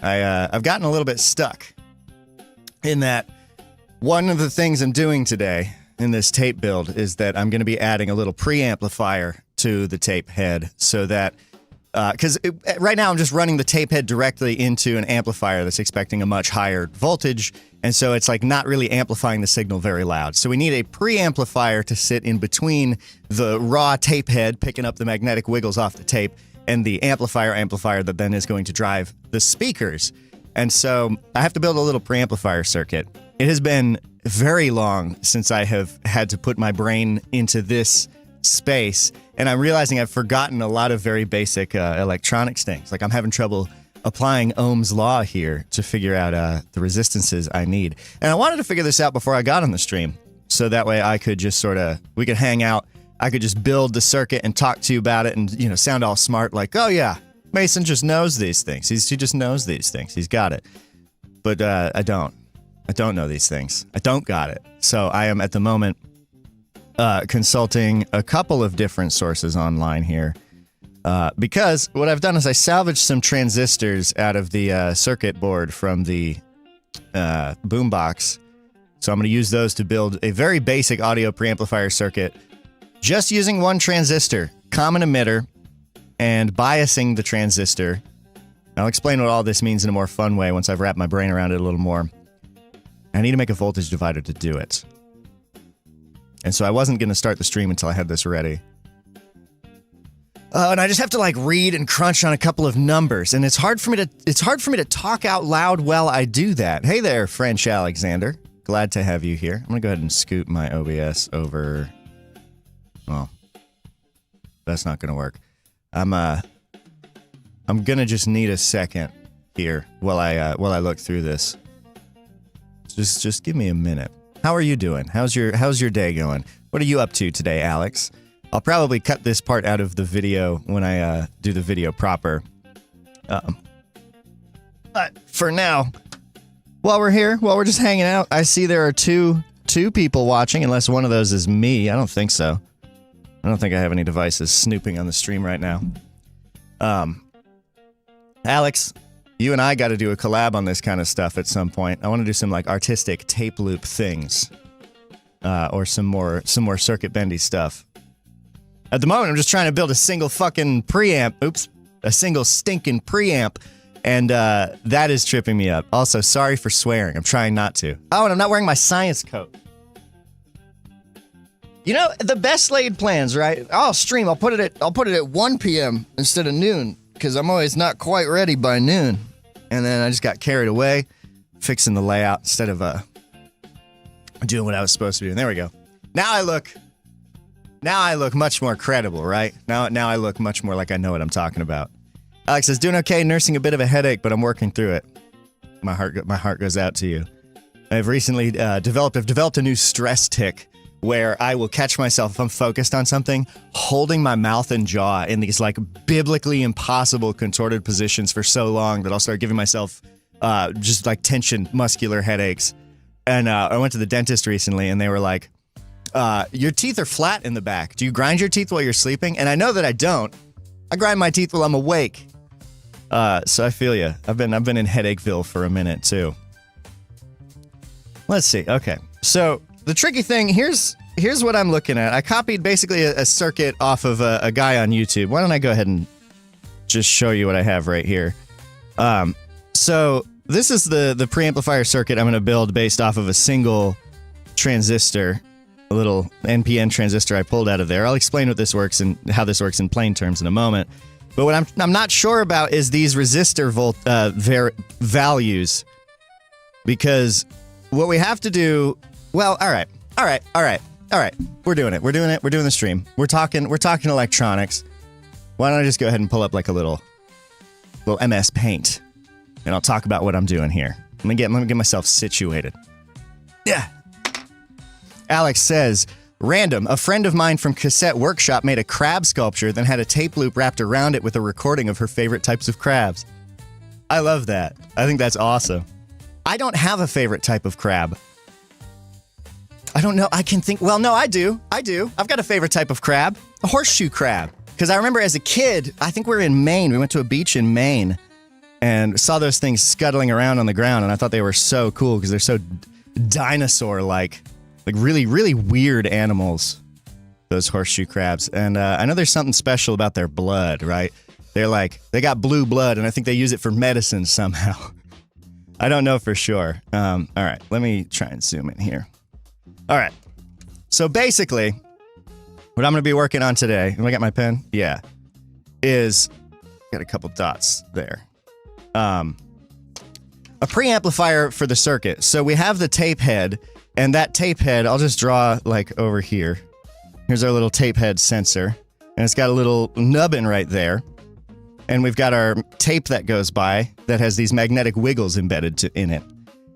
I've gotten a little bit stuck in that one of the things I'm doing today in this tape build is that I'm going to be adding a little preamplifier to the tape head so that because right now I'm just running the tape head directly into an amplifier that's expecting a much higher voltage, and so it's like not really amplifying the signal very loud. So we need a preamplifier to sit in between the raw tape head, picking up the magnetic wiggles off the tape, and the amplifier that then is going to drive the speakers. And so I have to build a little preamplifier circuit. It has been very long since I have had to put my brain into this space, and I'm realizing I've forgotten a lot of very basic electronics things. Like I'm having trouble applying Ohm's law here to figure out the resistances I need. And I wanted to figure this out before I got on the stream, so that way I could just we could hang out. I could just build the circuit and talk to you about it and, sound all smart like, oh yeah, Mason just knows these things. He just knows these things. He's got it. But I don't. I don't know these things. I don't got it. So I am at the moment consulting a couple of different sources online here because what I've done is I salvaged some transistors out of the circuit board from the boombox. So I'm going to use those to build a very basic audio preamplifier circuit just using one transistor, common emitter, and biasing the transistor. I'll explain what all this means in a more fun way once I've wrapped my brain around it a little more. I need to make a voltage divider to do it. And so I wasn't going to start the stream until I had this ready. And I just have to read and crunch on a couple of numbers, and it's hard for me to talk out loud while I do that. Hey there, French Alexander. Glad to have you here. I'm going to go ahead and scoot my OBS over. Well, that's not going to work. I'm going to just need a second here while I look through this. Just give me a minute. How are you doing? How's your day going? What are you up to today, Alex? I'll probably cut this part out of the video when I do the video proper. But for now, while we're just hanging out, I see there are two people watching, unless one of those is me. I don't think so. I don't think I have any devices snooping on the stream right now. Alex, you and I got to do a collab on this kind of stuff at some point. I want to do some artistic tape loop things, or some more circuit bendy stuff. At the moment, I'm just trying to build a single fucking preamp. Oops, a single stinking preamp, and that is tripping me up. Also, sorry for swearing. I'm trying not to. Oh, and I'm not wearing my science coat. The best laid plans, right? I'll stream. I'll put it at 1 p.m. instead of noon, because I'm always not quite ready by noon. And then I just got carried away fixing the layout instead of doing what I was supposed to do. And there we go. Now I look much more credible, right? Now I look much more like I know what I'm talking about. Alex says, doing okay, nursing a bit of a headache, but I'm working through it. My heart goes out to you. I've recently developed a new stress tick where I will catch myself, if I'm focused on something, holding my mouth and jaw in these biblically impossible contorted positions for so long that I'll start giving myself just tension, muscular headaches. And I went to the dentist recently, and they were like, your teeth are flat in the back. Do you grind your teeth while you're sleeping? And I know that I don't. I grind my teeth while I'm awake. So I feel you. I've been in Headacheville for a minute too. Let's see. Okay. So the tricky thing, here's what I'm looking at. I copied basically a circuit off of a guy on YouTube. Why don't I go ahead and just show you what I have right here. So this is the preamplifier circuit I'm going to build based off of a single transistor, a little NPN transistor I pulled out of there. I'll explain what this works and how this works in plain terms in a moment. But what I'm not sure about is these resistor values, because what we have to do. Well, all right. We're doing it. We're doing the stream. We're talking electronics. Why don't I just go ahead and pull up a little MS Paint, and I'll talk about what I'm doing here. Let me get myself situated. Yeah. Alex says, random. A friend of mine from Cassette Workshop made a crab sculpture, then had a tape loop wrapped around it with a recording of her favorite types of crabs. I love that. I think that's awesome. I don't have a favorite type of crab. I don't know. I can think. Well, no, I do. I've got a favorite type of crab. A horseshoe crab. Because I remember as a kid, I think we were in Maine. We went to a beach in Maine. and saw those things scuttling around on the ground, and I thought they were so cool because they're so dinosaur-like, like really, really weird animals, those horseshoe crabs. And I know there's something special about their blood, right? They got blue blood, and I think they use it for medicine somehow. I don't know for sure. All right, let me try and zoom in here. All right, so basically, what I'm going to be working on today, have I got my pen? Yeah, is, got a couple dots there. A preamplifier for the circuit. So we have the tape head, and that tape head, I'll just draw like over here. Here's our little tape head sensor, and it's got a little nubbin right there. And we've got our tape that goes by that has these magnetic wiggles embedded in it.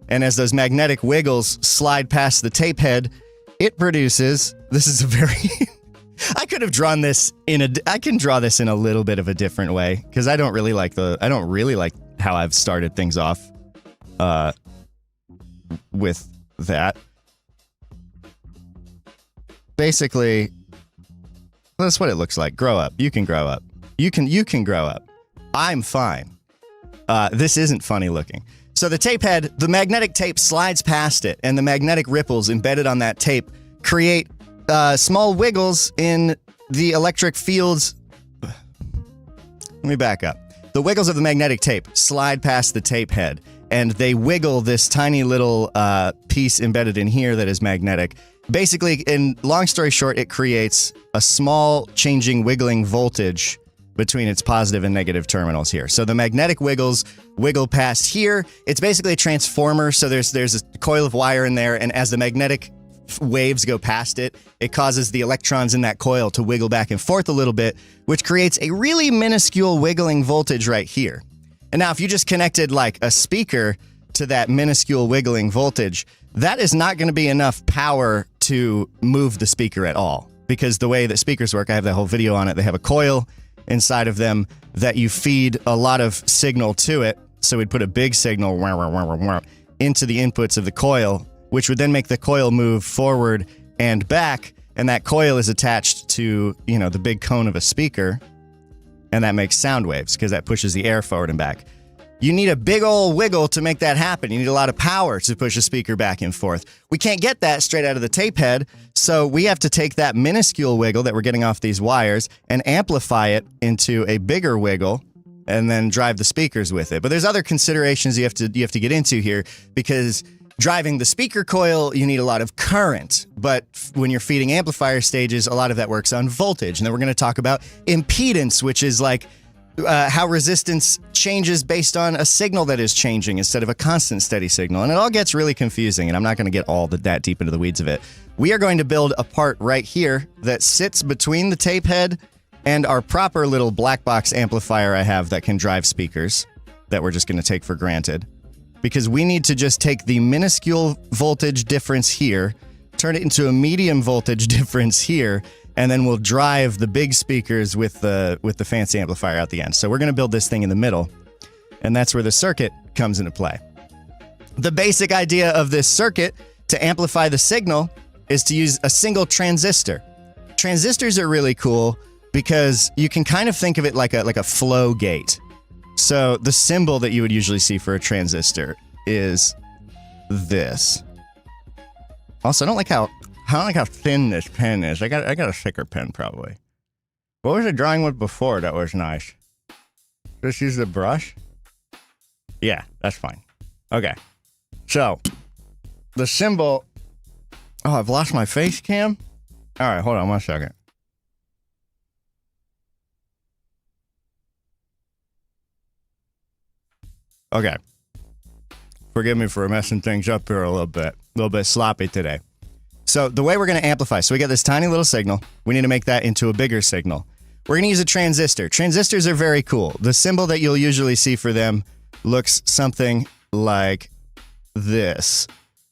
And as those magnetic wiggles slide past the tape head, it produces, this is a very, I could have drawn this I can draw this in a little bit of a different way, because I don't really like how I've started things off with that. Basically, that's what it looks like. Grow up. You can grow up. You can grow up. I'm fine. This isn't funny looking. So the tape head, the magnetic tape slides past it, and the magnetic ripples embedded on that tape create small wiggles in the electric fields. Let me back up. The wiggles of the magnetic tape slide past the tape head, and they wiggle this tiny little piece embedded in here that is magnetic. Basically, in long story short, it creates a small changing wiggling voltage between its positive and negative terminals here. So the magnetic wiggles wiggle past here. It's basically a transformer, so there's a coil of wire in there, and as the magnetic waves go past it, it causes the electrons in that coil to wiggle back and forth a little bit, which creates a really minuscule wiggling voltage right here. And now if you just connected like a speaker to that minuscule wiggling voltage, that is not going to be enough power to move the speaker at all. Because the way that speakers work, I have that whole video on it, they have a coil inside of them that you feed a lot of signal to it. So we'd put a big signal into the inputs of the coil, which would then make the coil move forward and back. And that coil is attached to, the big cone of a speaker. And that makes sound waves because that pushes the air forward and back. You need a big old wiggle to make that happen. You need a lot of power to push a speaker back and forth. We can't get that straight out of the tape head, so we have to take that minuscule wiggle that we're getting off these wires and amplify it into a bigger wiggle and then drive the speakers with it. But there's other considerations you have to get into here, because driving the speaker coil, you need a lot of current. But when you're feeding amplifier stages, a lot of that works on voltage. And then we're going to talk about impedance, which is like how resistance changes based on a signal that is changing instead of a constant steady signal. And it all gets really confusing, and I'm not going to get all that deep into the weeds of it. We are going to build a part right here that sits between the tape head and our proper little black box amplifier I have that can drive speakers that we're just going to take for granted. Because we need to just take the minuscule voltage difference here, turn it into a medium voltage difference here, and then we'll drive the big speakers with the fancy amplifier out the end. So we're going to build this thing in the middle, and that's where the circuit comes into play. The basic idea of this circuit to amplify the signal is to use a single transistor. Transistors are really cool because you can kind of think of it like a flow gate. So the symbol that you would usually see for a transistor is this. Also, I don't like how thin this pen is. I got a thicker pen probably. What was I drawing with before that was nice? Just use the brush? Yeah, that's fine. Okay. So, the symbol... Oh, I've lost my face cam? Alright, hold on 1 second. Okay. Forgive me for messing things up here a little bit sloppy today. So the way we're going to amplify, so we got this tiny little signal. We need to make that into a bigger signal. We're going to use a transistor. Transistors are very cool. The symbol that you'll usually see for them looks something like this,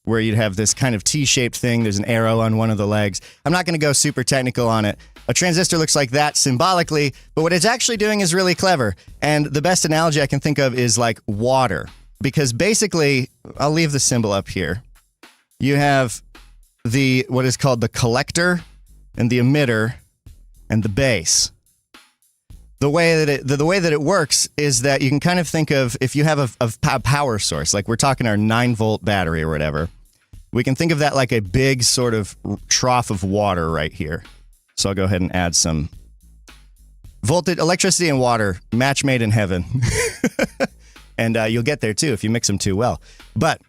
where you'd have this kind of T-shaped thing. There's an arrow on one of the legs. I'm not going to go super technical on it. A transistor looks like that symbolically, but what it's actually doing is really clever. And the best analogy I can think of is like water. Because basically, I'll leave the symbol up here. You have what is called the collector and the emitter and the base. the way that it works is that you can kind of think of, if you have a power source, like we're talking our 9-volt battery or whatever, we can think of that like a big sort of trough of water right here. So I'll go ahead and add some voltage, electricity and water, match made in heaven. And you'll get there too if you mix them too well. But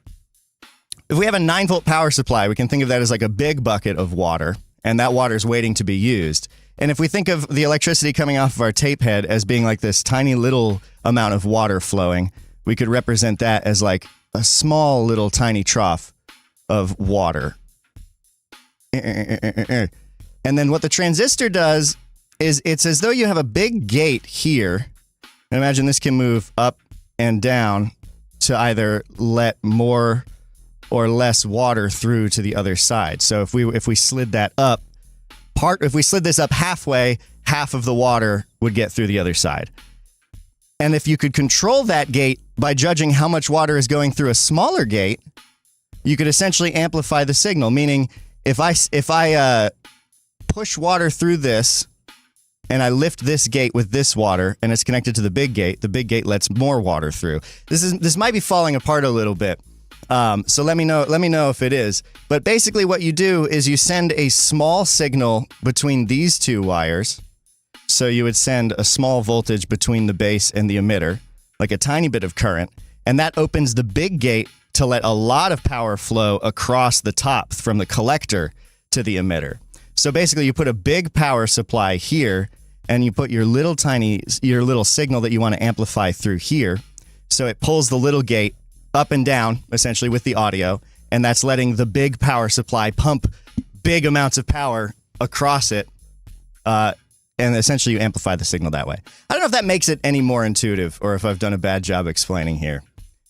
if we have a 9-volt power supply, we can think of that as like a big bucket of water, and that water is waiting to be used. And if we think of the electricity coming off of our tape head as being like this tiny little amount of water flowing, we could represent that as like a small little tiny trough of water. And then what the transistor does is it's as though you have a big gate here. And imagine this can move up and down to either let more or less water through to the other side. So if we slid that up, if we slid this up halfway, half of the water would get through the other side. And if you could control that gate by judging how much water is going through a smaller gate, you could essentially amplify the signal. Meaning, if I push water through this and I lift this gate with this water and it's connected to the big gate lets more water through. This might be falling apart a little bit. So let me know if it is. But basically what you do is you send a small signal between these two wires. So you would send a small voltage between the base and the emitter, like a tiny bit of current, and that opens the big gate to let a lot of power flow across the top from the collector to the emitter. So basically you put a big power supply here and you put your little signal that you want to amplify through here. So it pulls the little gate up and down, essentially, with the audio, and that's letting the big power supply pump big amounts of power across it, and essentially you amplify the signal that way. I don't know if that makes it any more intuitive or if I've done a bad job explaining here.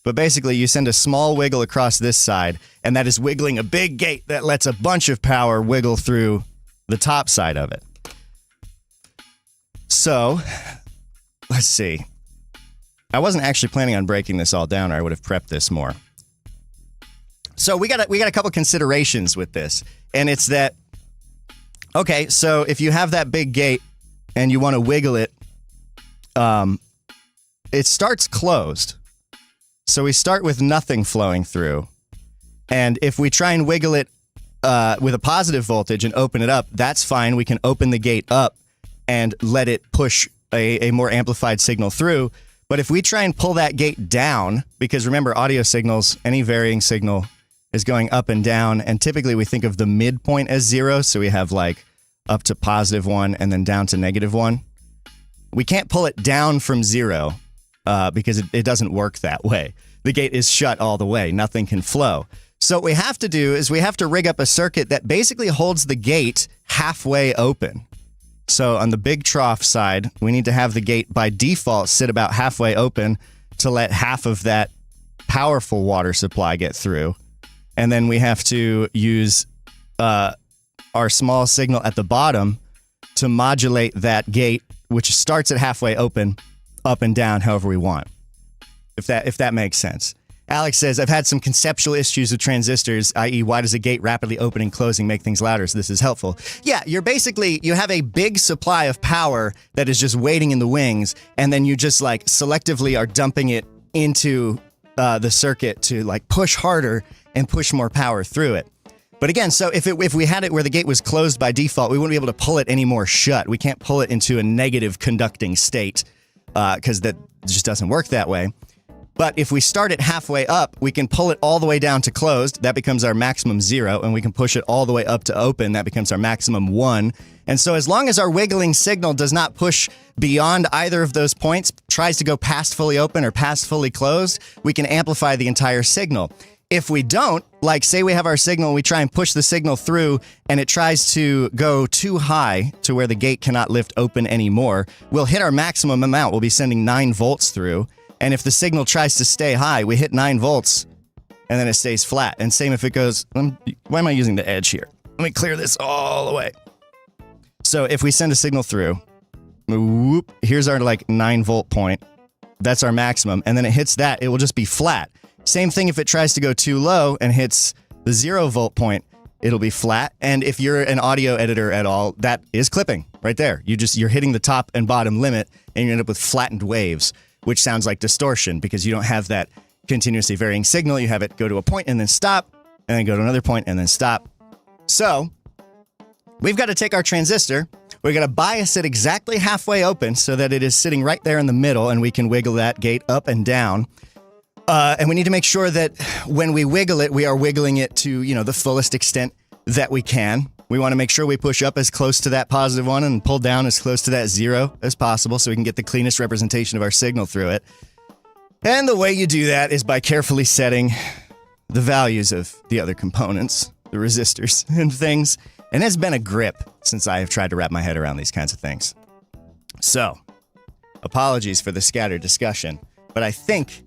But basically, you send a small wiggle across this side, and that is wiggling a big gate that lets a bunch of power wiggle through the top side of it. So, let's see. I wasn't actually planning on breaking this all down, or I would have prepped this more. So we got a couple considerations with this, and it's that, okay, so if you have that big gate and you want to wiggle it, it starts closed. So we start with nothing flowing through, and if we try and wiggle it with a positive voltage and open it up, that's fine. We can open the gate up and let it push a more amplified signal through. But if we try and pull that gate down, because remember, audio signals, any varying signal is going up and down, and typically we think of the midpoint as 0, so we have like up to +1 and then down to -1. We can't pull it down from 0 because it doesn't work that way. The gate is shut all the way. Nothing can flow. So what we have to do is we have to rig up a circuit that basically holds the gate halfway open. So on the big trough side, we need to have the gate by default sit about halfway open to let half of that powerful water supply get through. And then we have to use our small signal at the bottom to modulate that gate, which starts at halfway open, up and down however we want. If that makes sense. Alex says, I've had some conceptual issues with transistors, i.e. why does a gate rapidly opening and closing make things louder? So this is helpful. Yeah, you have a big supply of power that is just waiting in the wings, and then you just like selectively are dumping it into the circuit to like push harder and push more power through it. But again, so if we had it where the gate was closed by default, we wouldn't be able to pull it any more shut. We can't pull it into a negative conducting state because that just doesn't work that way. But if we start it halfway up, we can pull it all the way down to closed. That becomes our maximum 0. And we can push it all the way up to open. That becomes our maximum 1. And so as long as our wiggling signal does not push beyond either of those points, tries to go past fully open or past fully closed, we can amplify the entire signal. If we don't, like say we have our signal, we try and push the signal through and it tries to go too high to where the gate cannot lift open anymore, we'll hit our maximum amount. We'll be sending 9 volts through. And if the signal tries to stay high, we hit 9 volts and then it stays flat. And same if it goes, why am I using the edge here? Let me clear this all the way. So if we send a signal through, whoop, here's our like 9 volt point. That's our maximum. And then it hits that, it will just be flat. Same thing if it tries to go too low and hits the 0 volt point. it'll be flat. And if you're an audio editor at all, that is clipping right there. You're hitting the top and bottom limit, and you end up with flattened waves, which sounds like distortion because you don't have that continuously varying signal. You have it go to a point and then stop, and then go to another point and then stop. So we've got to take our transistor. We're going to bias it exactly halfway open so that it is sitting right there in the middle, and we can wiggle that gate up and down. And we need to make sure that when we wiggle it, we are wiggling it to, the fullest extent that we can. We want to make sure we push up as close to that positive one and pull down as close to that 0 as possible so we can get the cleanest representation of our signal through it. And the way you do that is by carefully setting the values of the other components, the resistors and things. And it's been a grip since I have tried to wrap my head around these kinds of things. So, apologies for the scattered discussion, but I think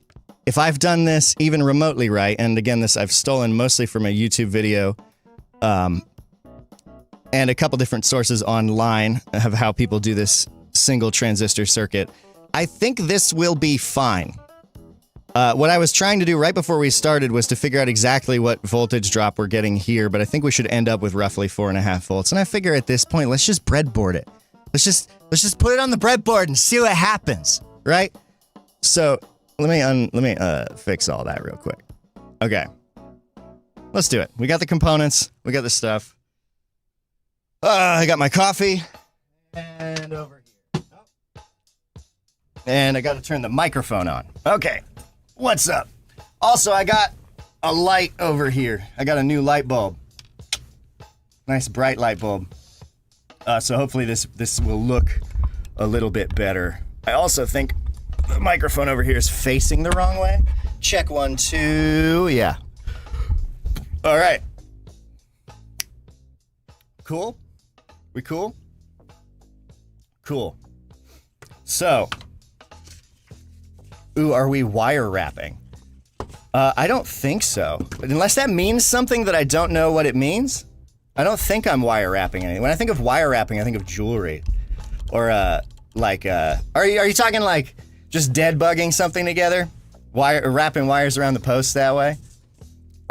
if I've done this even remotely right, and again, this I've stolen mostly from a YouTube video, and a couple different sources online of how people do this single transistor circuit, I think this will be fine. What I was trying to do right before we started was to figure out exactly what voltage drop we're getting here, but I think we should end up with roughly 4.5 volts. And I figure at this point, let's just breadboard it. Let's just put it on the breadboard and see what happens, right? So let me fix all that real quick. Okay, let's do it. We got the components. We got the stuff. I got my coffee and over here. Oh. And I got to turn the microphone on. Okay. What's up? Also, I got a light over here. I got a new light bulb. Nice bright light bulb. So hopefully this will look a little bit better. I also think the microphone over here is facing the wrong way. Check 1, 2. Yeah. All right. Cool? We cool? Cool. So, are we wire wrapping? I don't think so. Unless that means something that I don't know what it means. I don't think I'm wire wrapping anything. When I think of wire wrapping, I think of jewelry. Or, are you talking like just dead bugging something together? Wrapping wires around the post that way?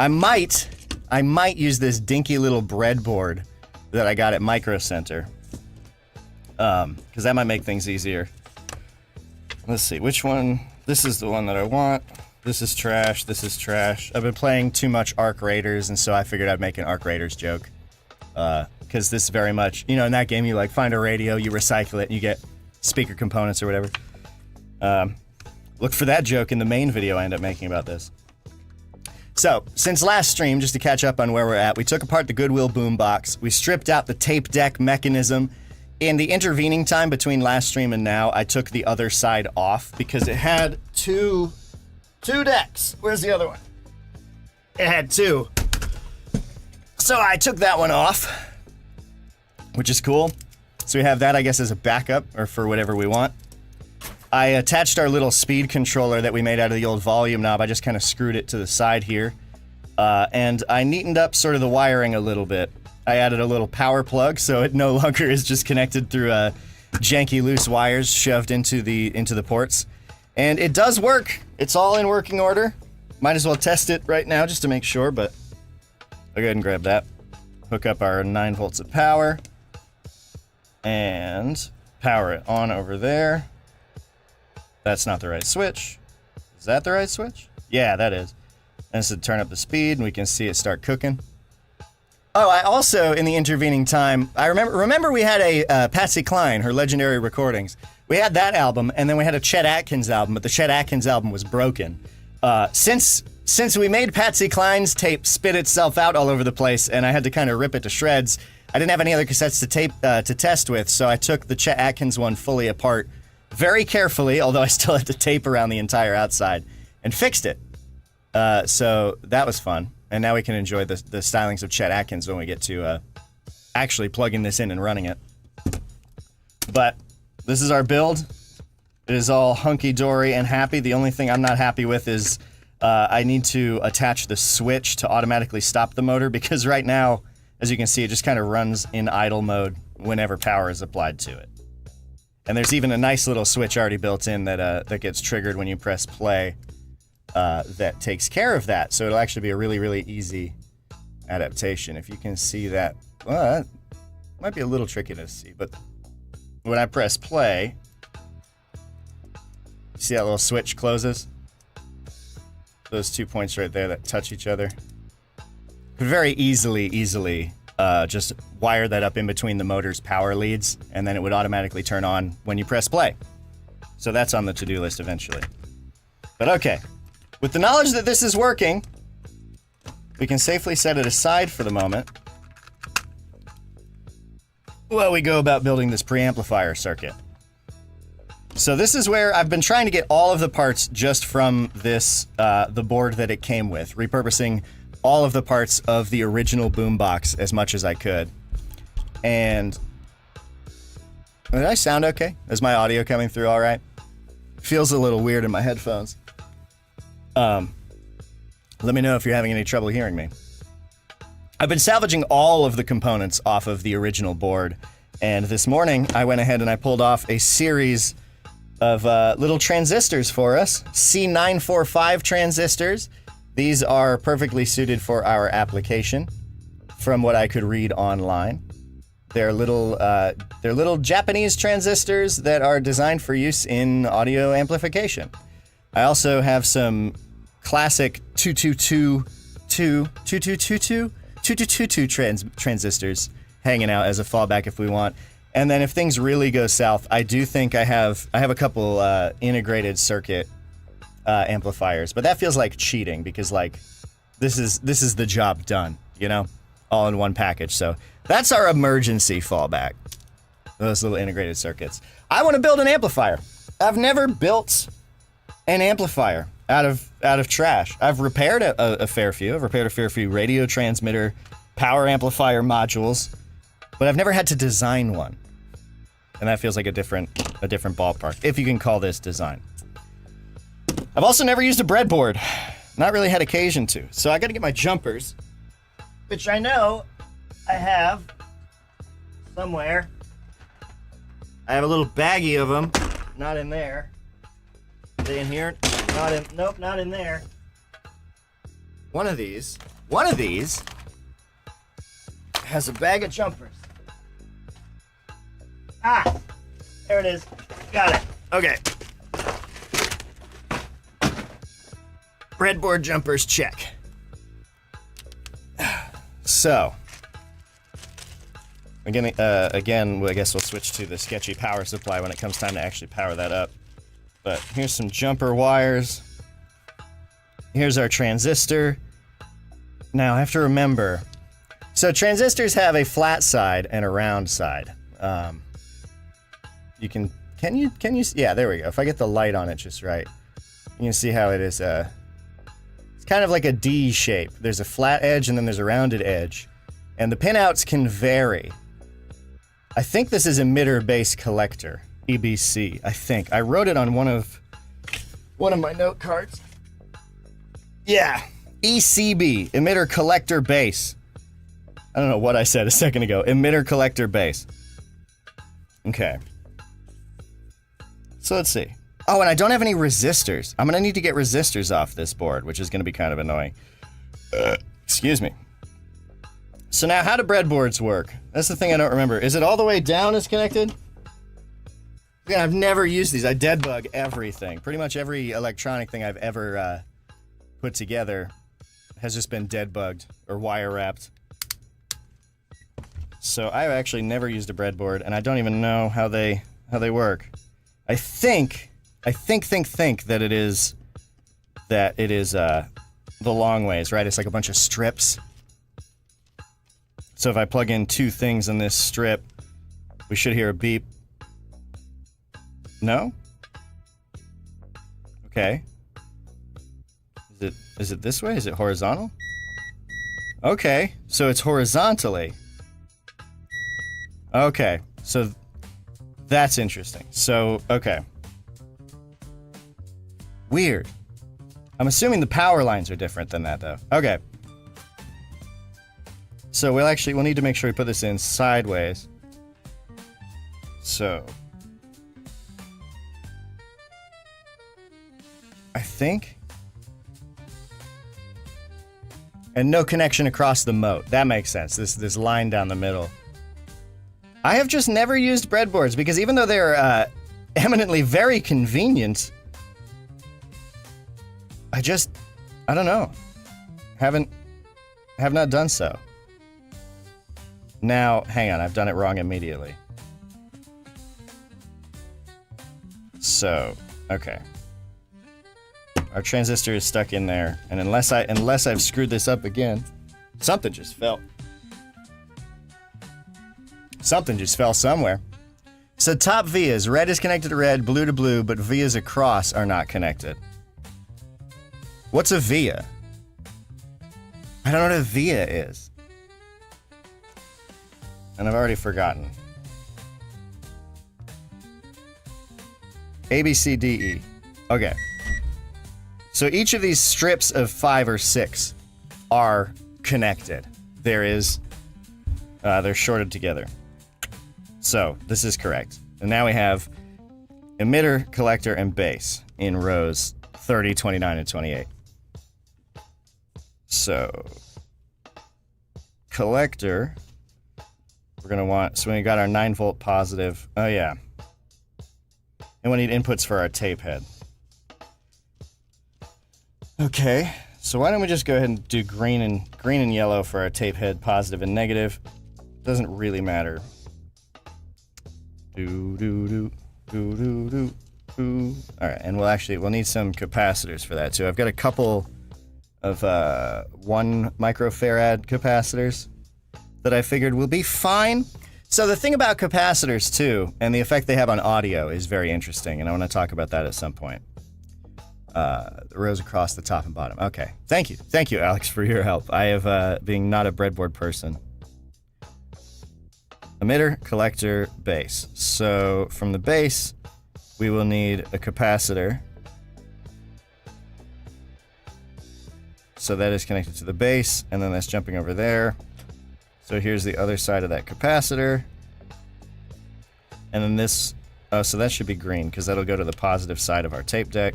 I might use this dinky little breadboard that I got at Micro Center. Because that might make things easier. Let's see, which one? This is the one that I want. This is trash. This is trash. I've been playing too much Arc Raiders, and so I figured I'd make an Arc Raiders joke. Because this very much, in that game, you find a radio, you recycle it, and you get speaker components or whatever. Look for that joke in the main video I end up making about this. So, since last stream, just to catch up on where we're at, we took apart the Goodwill boombox. We stripped out the tape deck mechanism. In the intervening time between last stream and now, I took the other side off because it had two decks. Where's the other one? It had 2. So I took that one off, which is cool. So we have that, I guess, as a backup or for whatever we want. I attached our little speed controller that we made out of the old volume knob. I just kind of screwed it to the side here. And I neatened up sort of the wiring a little bit. I added a little power plug so it no longer is just connected through janky loose wires shoved into the ports. And it does work. It's all in working order. Might as well test it right now just to make sure, but I'll go ahead and grab that. Hook up our 9 volts of power and power it on over there. That's not the right switch. Is that the right switch? Yeah, that is. And this would turn up the speed and we can see it start cooking. Oh, I also, in the intervening time, I remember we had a Patsy Cline, her legendary recordings. We had that album, and then we had a Chet Atkins album, but the Chet Atkins album was broken. Since we made Patsy Cline's tape spit itself out all over the place, and I had to kind of rip it to shreds, I didn't have any other cassettes to test with, so I took the Chet Atkins one fully apart, very carefully, although I still had to tape around the entire outside, and fixed it. So that was fun. And now we can enjoy the stylings of Chet Atkins when we get to actually plugging this in and running it. But this is our build. It is all hunky-dory and happy. The only thing I'm not happy with is I need to attach the switch to automatically stop the motor because right now, as you can see, it just kind of runs in idle mode whenever power is applied to it. And there's even a nice little switch already built in that gets triggered when you press play. That takes care of that, so it'll actually be a really, really easy adaptation. If you can see that, well, that might be a little tricky to see, but when I press play, see that little switch closes? Those 2 points right there that touch each other. Could very easily just wire that up in between the motor's power leads, and then it would automatically turn on when you press play. So that's on the to-do list eventually. But okay, with the knowledge that this is working, we can safely set it aside for the moment while we go about building this preamplifier circuit. So this is where I've been trying to get all of the parts just from this, the board that it came with, repurposing all of the parts of the original boombox as much as I could. And did I sound okay? Is my audio coming through all right? Feels a little weird in my headphones. Let me know if you're having any trouble hearing me. I've been salvaging all of the components off of the original board, and this morning I went ahead and I pulled off a series of little transistors for us, C945 transistors. These are perfectly suited for our application, from what I could read online. They're little Japanese transistors that are designed for use in audio amplification. I also have some classic 2222 transistors hanging out as a fallback if we want. And then if things really go south, I do think I have a couple integrated circuit amplifiers, but that feels like cheating because like this is the job done, you know, all in one package. So that's our emergency fallback. Those little integrated circuits. I want to build an amplifier. I've never built an amplifier out of trash. I've repaired a fair few. I've repaired a fair few radio transmitter, power amplifier modules, but I've never had to design one. And that feels like a different ballpark, if you can call this design. I've also never used a breadboard. Not really had occasion to. So I gotta get my jumpers, which I know I have somewhere. I have a little baggie of them. Not in there. Are they in here? Not in, nope, not in there. One of these has a bag of jumpers. Ah, there it is. Got it. Okay. Breadboard jumpers, check. So, again, I guess we'll switch to the sketchy power supply when it comes time to actually power that up. But here's some jumper wires. Here's our transistor. Now, I have to remember. So transistors have a flat side and a round side. You can you, yeah, there we go. If I get the light on it just right, you can see how it is, it's kind of like a D shape. There's a flat edge and then there's a rounded edge. And the pinouts can vary. I think this is emitter base collector, EBC, I think. I wrote it on one of my note cards. Yeah, ECB, emitter collector base. I don't know what I said a second ago. Emitter collector base. Okay. So let's see. Oh, and I don't have any resistors. I'm gonna need to get resistors off this board, which is gonna be kind of annoying. Excuse me. So now, how do breadboards work? That's the thing I don't remember. Is it all the way down is connected? Again, I've never used these. I dead bug everything. Pretty much every electronic thing I've ever put together has just been dead bugged or wire wrapped. So I've actually never used a breadboard, and I don't even know how they work. I think that it is the long ways, right? It's like a bunch of strips. So if I plug in two things in this strip, we should hear a beep. No? Okay. Is it this way? Is it horizontal? Okay, so it's horizontally. Okay, so that's interesting. So, okay. Weird. I'm assuming the power lines are different than that, though. Okay. So we'll need to make sure we put this in sideways. So. I think And no connection across the moat. That makes sense. This line down the middle. I have just never used breadboards because even though they're eminently very convenient, I don't know. Have not done so. Now, hang on, I've done it wrong immediately. So, okay. Our transistor is stuck in there, and unless I've screwed this up again, something just fell. Something just fell somewhere. So top vias, red is connected to red, blue to blue, but vias across are not connected. What's a via? I don't know what a via is. And I've already forgotten. A, B, C, D, E. Okay. So each of these strips of 5 or 6 are connected. They're shorted together. So this is correct. And now we have emitter, collector, and base in rows 30, 29, and 28. So collector, we're gonna want, so we got our 9-volt positive. Oh yeah. And we need inputs for our tape head. Okay, so why don't we just go ahead and do green and yellow for our tape head, positive and negative. Doesn't really matter. All right, and we'll need some capacitors for that too. I've got a couple of 1 microfarad capacitors that I figured will be fine. So the thing about capacitors too, and the effect they have on audio is very interesting, and I want to talk about that at some point. The rows across the top and bottom. Okay, thank you, Alex, for your help. I have being not a breadboard person. Emitter, collector, base. So from the base, we will need a capacitor. So that is connected to the base, and then that's jumping over there. So here's the other side of that capacitor. And then this, oh, so that should be green, because that'll go to the positive side of our tape deck.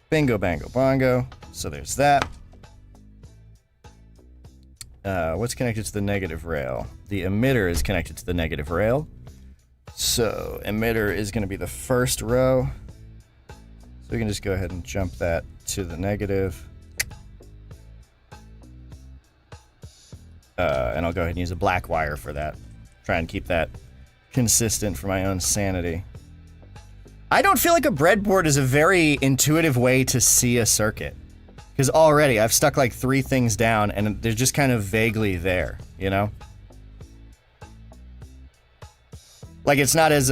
Bingo, bango, bongo. So there's that. What's connected to the negative rail? The emitter is connected to the negative rail. So emitter is going to be the first row. So we can just go ahead and jump that to the negative. And I'll go ahead and use a black wire for that. Try and keep that consistent for my own sanity. I don't feel like a breadboard is a very intuitive way to see a circuit. Because already I've stuck like 3 things down and they're just kind of vaguely there, you know? Like it's not as,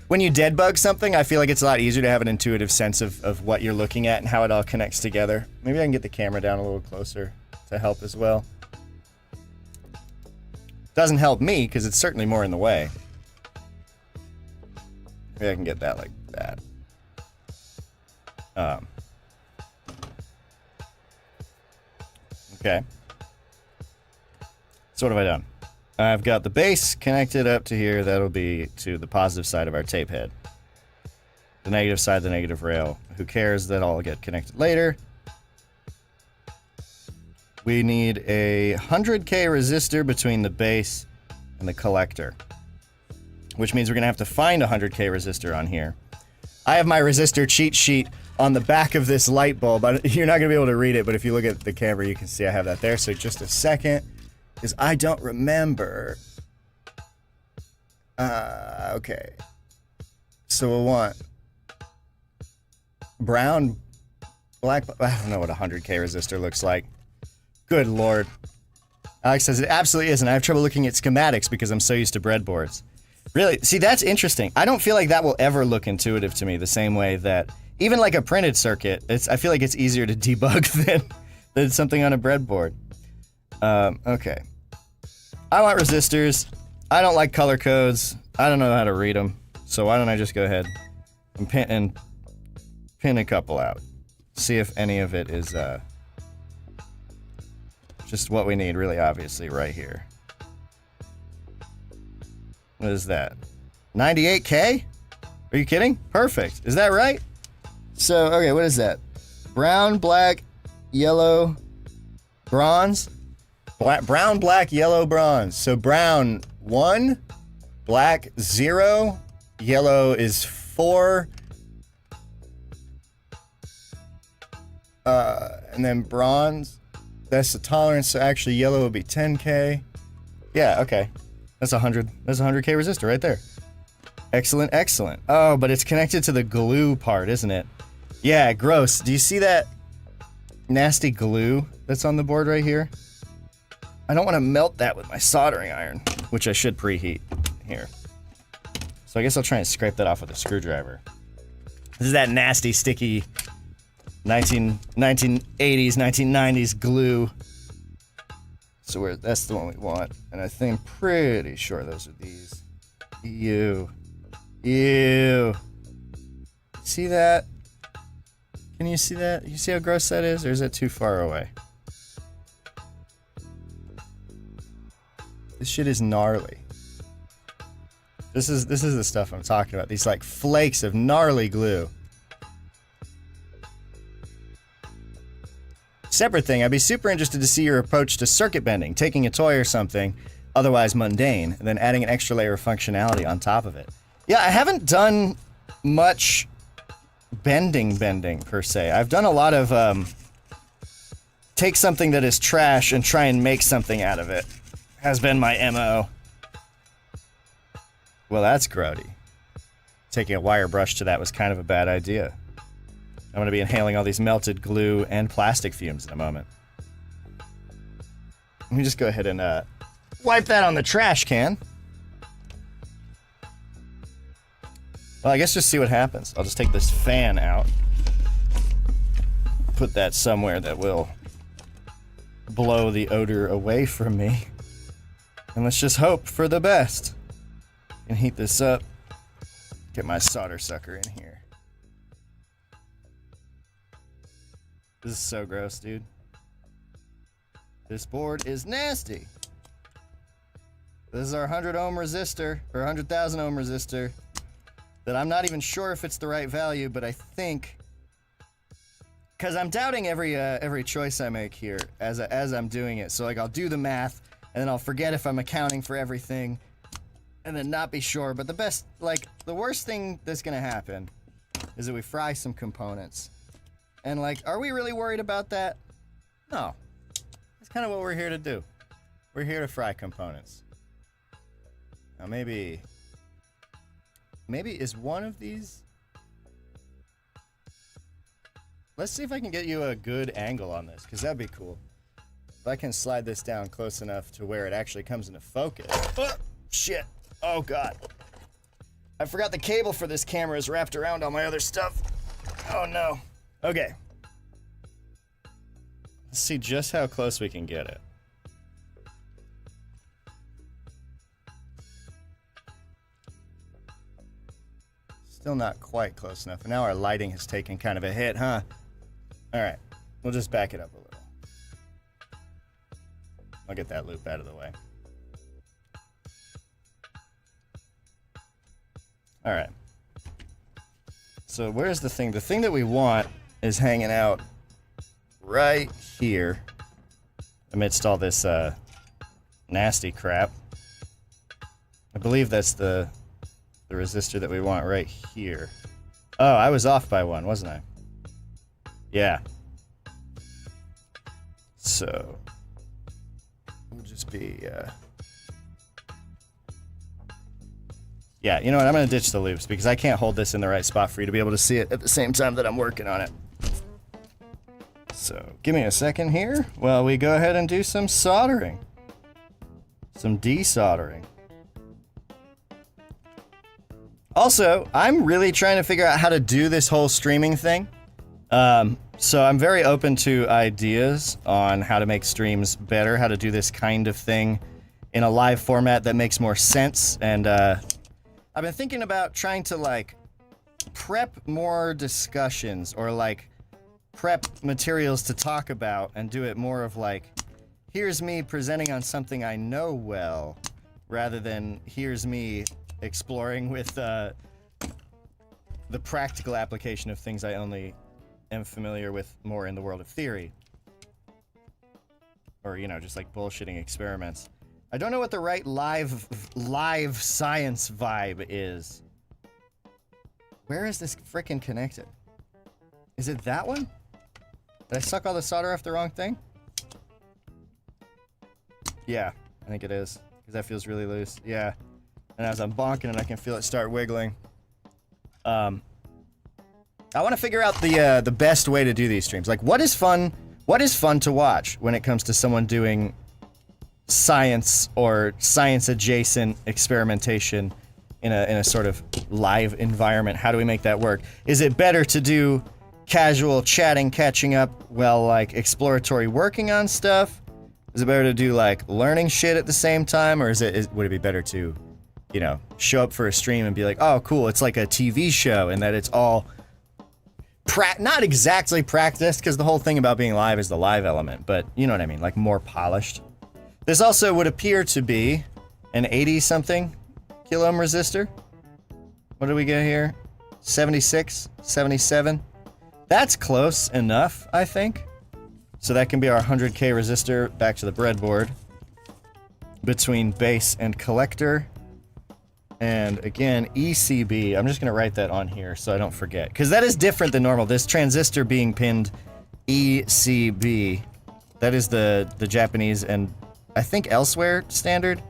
when you dead bug something, I feel like it's a lot easier to have an intuitive sense of what you're looking at and how it all connects together. Maybe I can get the camera down a little closer to help as well. Doesn't help me because it's certainly more in the way. Maybe I can get that like that. Okay. So what have I done? I've got the base connected up to here. That'll be to the positive side of our tape head. The negative side, the negative rail. Who cares? That'll all get connected later. We need a 100K resistor between the base and the collector, which means we're going to have to find a 100K resistor on here. I have my resistor cheat sheet on the back of this light bulb. You're not going to be able to read it, but if you look at the camera, you can see I have that there. So just a second, because I don't remember. Okay. So we'll want brown, black, I don't know what a 100K resistor looks like. Good Lord. Alex says it absolutely isn't. I have trouble looking at schematics because I'm so used to breadboards. Really? See, that's interesting. I don't feel like that will ever look intuitive to me the same way that even like a printed circuit, I feel like it's easier to debug than something on a breadboard. Okay. I want resistors. I don't like color codes. I don't know how to read them. So why don't I just go ahead and pin a couple out. See if any of it is just what we need, really obviously, right here. What is that? 98K? Are you kidding? Perfect. Is that right? So, okay, what is that? Brown, black, yellow, bronze, brown, black, yellow, bronze. So brown 1, black 0, yellow is 4, and then bronze, that's the tolerance. So actually yellow would be 10K. Yeah, okay. That's 100. That's a 100K resistor right there. Excellent, excellent. Oh, but it's connected to the glue part, isn't it? Yeah, gross. Do you see that nasty glue that's on the board right here? I don't want to melt that with my soldering iron, which I should preheat here. So I guess I'll try and scrape that off with a screwdriver. This is that nasty, sticky 1980s, 1990s glue. So that's the one we want. And I think I'm pretty sure those are these. Ew. Ew. See that? Can you see that? You see how gross that is? Or is it too far away? This shit is gnarly. This is the stuff I'm talking about. These like flakes of gnarly glue. Separate thing, I'd be super interested to see your approach to circuit bending, taking a toy or something otherwise mundane, and then adding an extra layer of functionality on top of it. Yeah, I haven't done much bending per se. I've done a lot of take something that is trash and try and make something out of it. Has been my MO. Well, that's grody. Taking a wire brush to that was kind of a bad idea. I'm going to be inhaling all these melted glue and plastic fumes in a moment. Let me just go ahead and wipe that on the trash can. Well, I guess just see what happens. I'll just take this fan out. Put that somewhere that will blow the odor away from me. And let's just hope for the best. And heat this up. Get my solder sucker in here. This is so gross, dude. This board is nasty. This is our 100 ohm resistor, or 100,000 ohm resistor, that I'm not even sure if it's the right value, but I think, because I'm doubting every choice I make here as I'm doing it. So like I'll do the math, and then I'll forget if I'm accounting for everything, and then not be sure. But the worst thing that's gonna happen is that we fry some components. And like, are we really worried about that? No. That's kind of what we're here to do. We're here to fry components. Now maybe is one of these... Let's see if I can get you a good angle on this, because that'd be cool. If I can slide this down close enough to where it actually comes into focus. Oh, shit. Oh, God. I forgot the cable for this camera is wrapped around all my other stuff. Oh, no. Okay. Let's see just how close we can get it. Still not quite close enough. And now our lighting has taken kind of a hit, huh? All right. We'll just back it up a little. I'll get that loop out of the way. All right. So where's the thing? The thing that we want is hanging out right here amidst all this nasty crap. I believe that's the resistor that we want right here. Oh, I was off by one, wasn't I? Yeah. So we'll just be yeah, you know what? I'm going to ditch the loops because I can't hold this in the right spot for you to be able to see it at the same time that I'm working on it. So, give me a second here while we go ahead and do some soldering. Some desoldering. Also, I'm really trying to figure out how to do this whole streaming thing. So I'm very open to ideas on how to make streams better, how to do this kind of thing in a live format that makes more sense, and I've been thinking about trying to like prep more discussions or like prep materials to talk about and do it more of like, here's me presenting on something I know well, rather than here's me exploring with the practical application of things I only am familiar with more in the world of theory. or you know, just like bullshitting experiments. I don't know what the right live science vibe is. Where is this frickin' connected? Is it that one? Did I suck all the solder off the wrong thing? Yeah, I think it is. Because that feels really loose. Yeah. And as I'm bonking it, I can feel it start wiggling. I want to figure out the best way to do these streams. Like, what is fun to watch when it comes to someone doing science or science-adjacent experimentation in a sort of live environment? How do we make that work? Is it better to do casual chatting, catching up while, like, exploratory working on stuff? Is it better to do, like, learning shit at the same time? Or would it be better to, you know, show up for a stream and be like, oh, cool, it's like a TV show, and that it's all not exactly practiced, because the whole thing about being live is the live element, but you know what I mean, like more polished. This also would appear to be an 80-something kilo ohm resistor. What do we get here? 76, 77. That's close enough, I think. So that can be our 100K resistor back to the breadboard between base and collector. And again, ECB, I'm just gonna write that on here so I don't forget, because that is different than normal. This transistor being pinned ECB, that is the Japanese and I think elsewhere standard.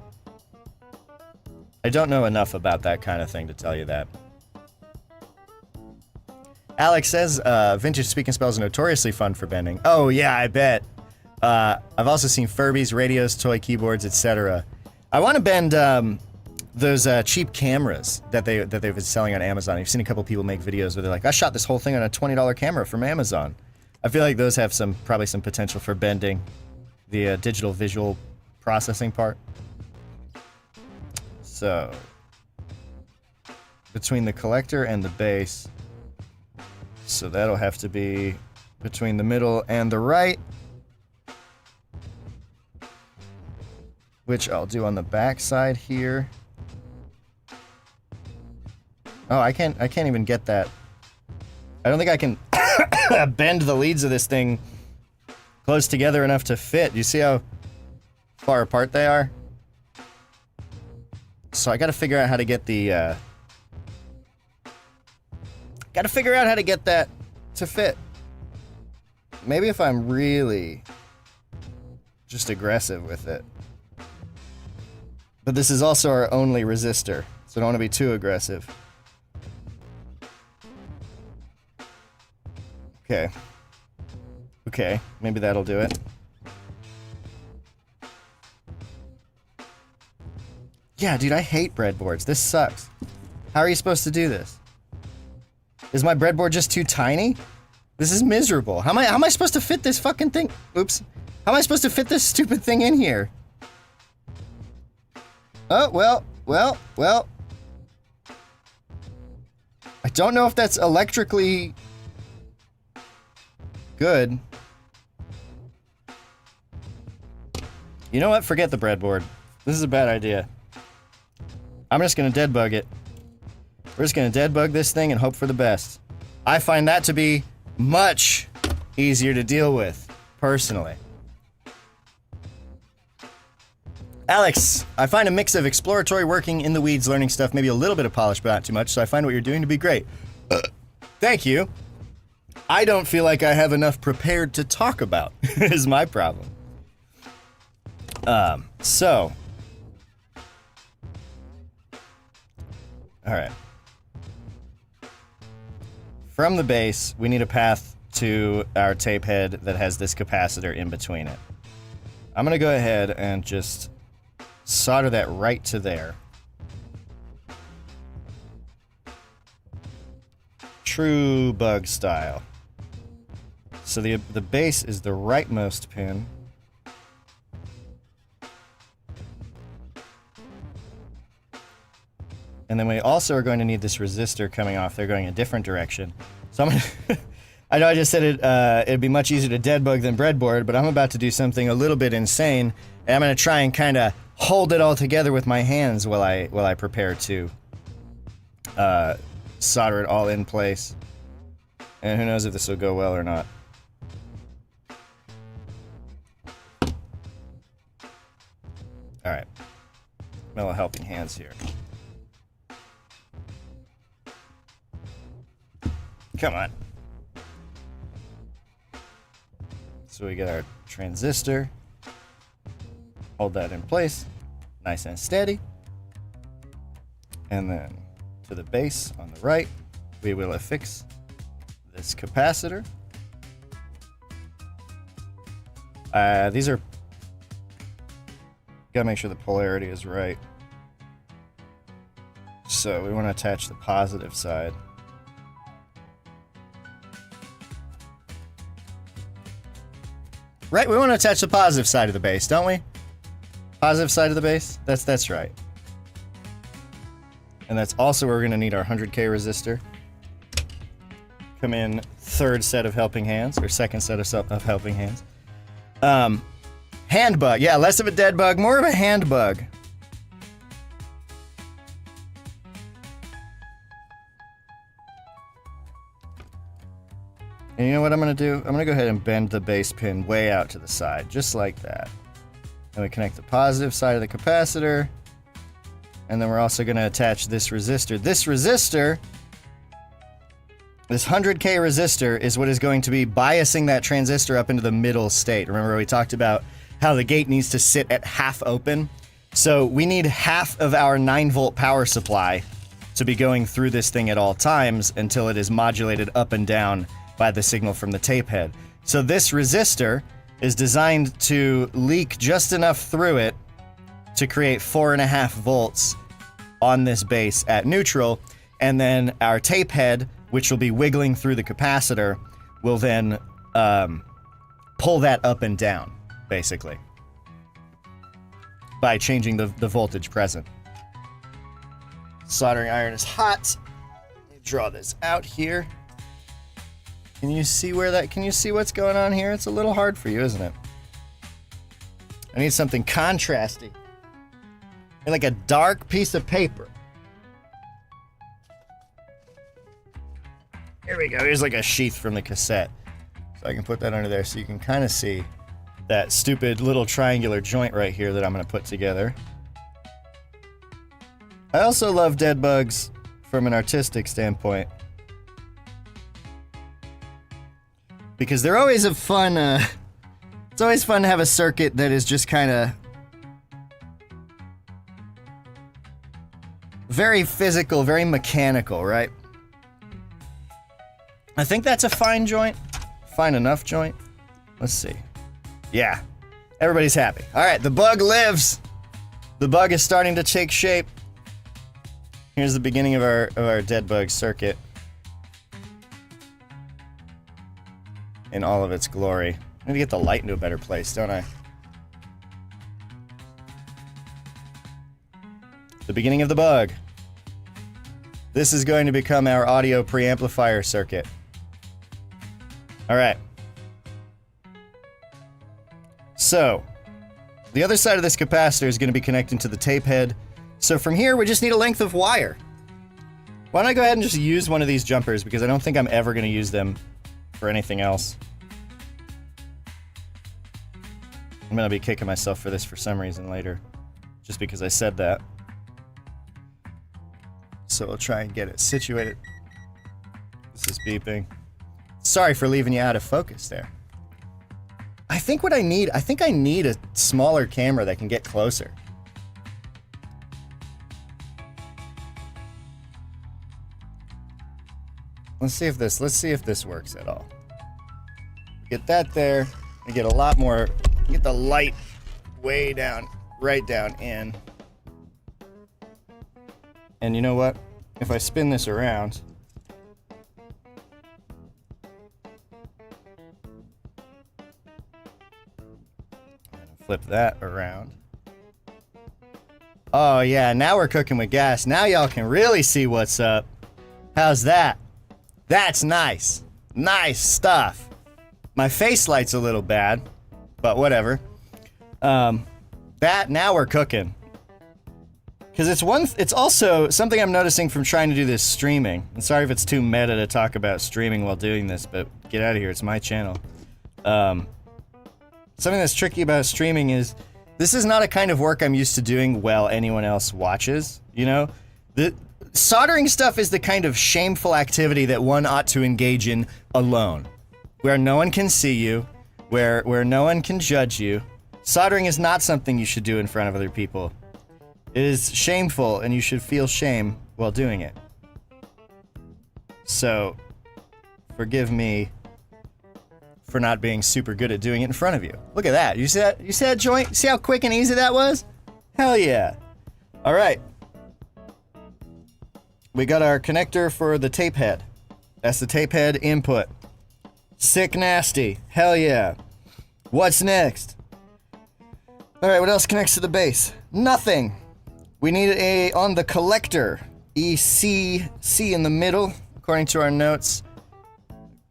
I don't know enough about that kind of thing to tell you that. Alex says, vintage speak and spells are notoriously fun for bending. Oh yeah, I bet. I've also seen Furbies, radios, toy keyboards, etc. I want to bend those cheap cameras that they've been selling on Amazon. I've seen a couple people make videos where they're like, I shot this whole thing on a $20 camera from Amazon. I feel like those have probably some potential for bending the digital visual processing part. So, between the collector and the base, so that'll have to be between the middle and the right, which I'll do on the back side here. Oh, I can't even get that. I don't think I can bend the leads of this thing close together enough to fit. You see how far apart they are? So I gotta figure out how to get the, gotta figure out how to get that to fit. Maybe if I'm really just aggressive with it. But this is also our only resistor, so I don't want to be too aggressive. Okay. Okay, maybe that'll do it. Yeah, dude, I hate breadboards. This sucks. How are you supposed to do this? Is my breadboard just too tiny? This is miserable. How am I supposed to fit this fucking thing? Oops. How am I supposed to fit this stupid thing in here? Oh, well. I don't know if that's electrically good. You know what? Forget the breadboard. This is a bad idea. I'm just gonna dead bug it. We're just gonna dead bug this thing and hope for the best. I find that to be much easier to deal with, personally. Alex, I find a mix of exploratory working in the weeds, learning stuff, maybe a little bit of polish, but not too much, so I find what you're doing to be great. Thank you. I don't feel like I have enough prepared to talk about, is my problem. So. Alright. From the base, we need a path to our tape head that has this capacitor in between it. I'm gonna go ahead and just solder that right to there. True bug style. So the base is the rightmost pin. And then we also are going to need this resistor coming off there going a different direction. So I'm gonna I know I just said it'd be much easier to dead bug than breadboard, but I'm about to do something a little bit insane, and I'm gonna try and kind of hold it all together with my hands while I prepare to solder it all in place. And who knows if this will go well or not. Alright. Mellow helping hands here. Come on. So we get our transistor. Hold that in place. Nice and steady. And then to the base on the right, we will affix this capacitor. These are... Gotta make sure the polarity is right. So we want to attach the positive side. Right, we want to attach the positive side of the base, don't we? Positive side of the base? That's right. And that's also where we're going to need our 100K resistor. Come in third set of helping hands, or second set of helping hands. Hand bug. Yeah, less of a dead bug, more of a hand bug. And you know what I'm going to do? I'm going to go ahead and bend the base pin way out to the side, just like that. And we connect the positive side of the capacitor. And then we're also going to attach this resistor. This resistor, this 100K resistor, is what is going to be biasing that transistor up into the middle state. Remember we talked about how the gate needs to sit at half open? So we need half of our 9-volt power supply to be going through this thing at all times until it is modulated up and down by the signal from the tape head. So this resistor is designed to leak just enough through it to create 4.5 volts on this base at neutral, and then our tape head, which will be wiggling through the capacitor, will then pull that up and down, basically, by changing the voltage present. Soldering iron is hot. Let me draw this out here. Can you see can you see what's going on here? It's a little hard for you, isn't it? I need something contrasty. Like a dark piece of paper. Here we go. Here's like a sheath from the cassette. So I can put that under there so you can kind of see that stupid little triangular joint right here that I'm going to put together. I also love dead bugs from an artistic standpoint, because they're always a fun, it's always fun to have a circuit that is just kind of very physical, very mechanical, right? I think that's a fine joint. Fine enough joint. Let's see. Yeah. Everybody's happy. All right, the bug lives. The bug is starting to take shape. Here's the beginning of our dead bug circuit in all of its glory. I need to get the light into a better place, don't I? The beginning of the bug. This is going to become our audio preamplifier circuit. All right. So, the other side of this capacitor is going to be connecting to the tape head. So from here, we just need a length of wire. Why don't I go ahead and just use one of these jumpers, because I don't think I'm ever going to use them for anything else. I'm going to be kicking myself for this for some reason later, just because I said that. So we'll try and get it situated. This is beeping. Sorry for leaving you out of focus there. I think I need a smaller camera that can get closer. Let's see if this works at all. Get that there, and get a lot more, get the light way down, right down in. And you know what? If I spin this around, flip that around. Oh yeah, now we're cooking with gas. Now y'all can really see what's up. How's that? That's nice. Nice stuff. My face light's a little bad, but whatever. Now we're cooking. Because it's also something I'm noticing from trying to do this streaming. I'm sorry if it's too meta to talk about streaming while doing this, but get out of here, it's my channel. Something that's tricky about streaming is This is not a kind of work I'm used to doing while anyone else watches, you know? The soldering stuff is the kind of shameful activity that one ought to engage in alone, where no one can see you, where no one can judge you. Soldering is not something you should do in front of other people. It is shameful, and you should feel shame while doing it. So, forgive me for not being super good at doing it in front of you. Look at that. You see that? You see that joint? See how quick and easy that was? Hell yeah. All right. We got our connector for the tape head. That's the tape head input. Sick nasty. Hell yeah. What's next? All right, what else connects to the base? Nothing. We need a on the collector. C in the middle, according to our notes.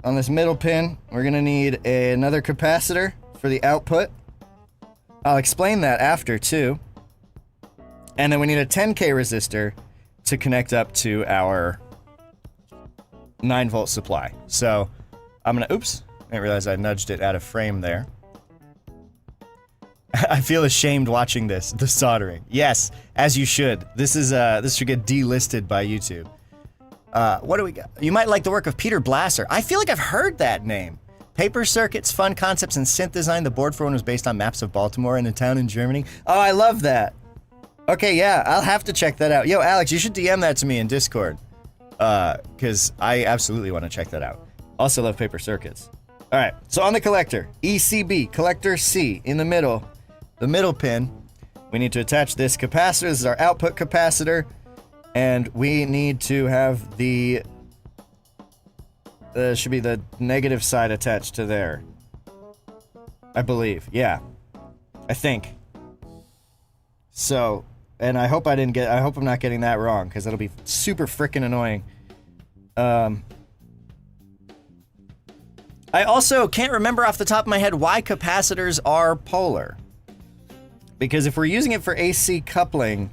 On this middle pin, we're gonna need another capacitor for the output. I'll explain that after too. And then we need a 10K resistor to connect up to our 9-volt supply. So I'm gonna, oops, I didn't realize I nudged it out of frame there. I feel ashamed watching this, the soldering. Yes, as you should. This should get delisted by YouTube. What do we got? You might like the work of Peter Blasser. I feel like I've heard that name. Paper circuits, fun concepts, and synth design. The board for one was based on maps of Baltimore and a town in Germany. Oh, I love that. Okay, yeah, I'll have to check that out. Yo, Alex, you should DM that to me in Discord. Because I absolutely want to check that out. Also love paper circuits. All right, so on the collector, ECB, collector C, in the middle pin, we need to attach this capacitor. This is our output capacitor. And we need to have the, should be the negative side attached to there. I believe, yeah. I think. So, and I hope I'm not getting that wrong, because that'll be super freaking annoying. I also can't remember off the top of my head why capacitors are polar. Because if we're using it for AC coupling,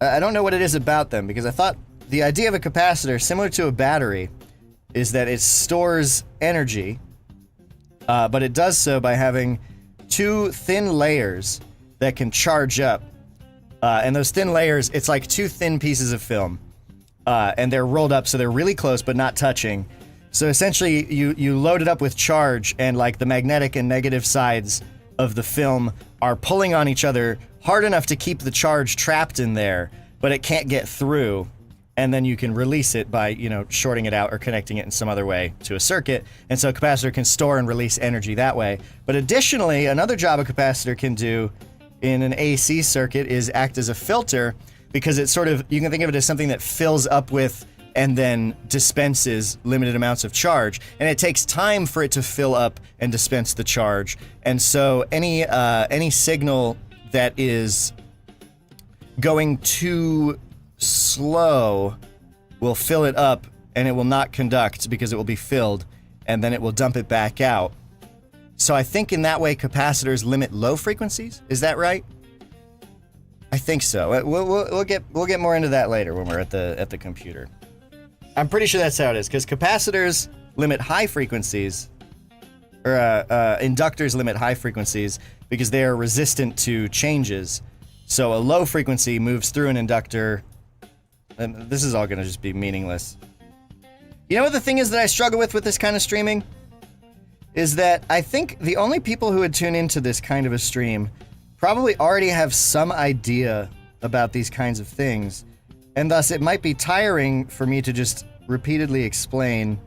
I don't know what it is about them, because I thought the idea of a capacitor, similar to a battery, is that it stores energy, but it does so by having two thin layers that can charge up. And those thin layers, it's like two thin pieces of film, and they're rolled up so they're really close but not touching. So essentially, you load it up with charge, and like the magnetic and negative sides of the film are pulling on each other hard enough to keep the charge trapped in there, but it can't get through, and then you can release it by, you know, shorting it out or connecting it in some other way to a circuit, and so a capacitor can store and release energy that way. But additionally, another job a capacitor can do in an AC circuit is act as a filter, because it's sort of, you can think of it as something that fills up with and then dispenses limited amounts of charge, and it takes time for it to fill up and dispense the charge, and so any signal that is going too slow will fill it up, and it will not conduct because it will be filled, and then it will dump it back out. So I think in that way capacitors limit low frequencies. Is that right? I think so. We'll get more into that later when we're at the computer. I'm pretty sure that's how it is, because capacitors limit high frequencies, or inductors limit high frequencies because they are resistant to changes. So a low frequency moves through an inductor, and this is all going to just be meaningless. You know what the thing is that I struggle with this kind of streaming? Is that I think the only people who would tune into this kind of a stream probably already have some idea about these kinds of things, and thus it might be tiring for me to just repeatedly explain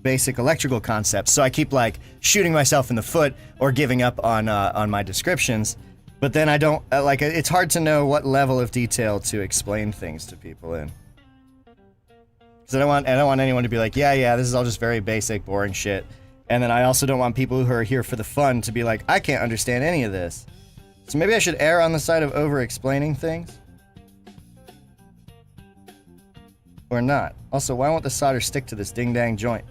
basic electrical concepts. So I keep like shooting myself in the foot or giving up on my descriptions, but then I don't like. It's hard to know what level of detail to explain things to people in. Because I don't want anyone to be like, yeah, this is all just very basic, boring shit. And then I also don't want people who are here for the fun to be like, I can't understand any of this. So maybe I should err on the side of over-explaining things. Or not. Also, why won't the solder stick to this ding-dang joint?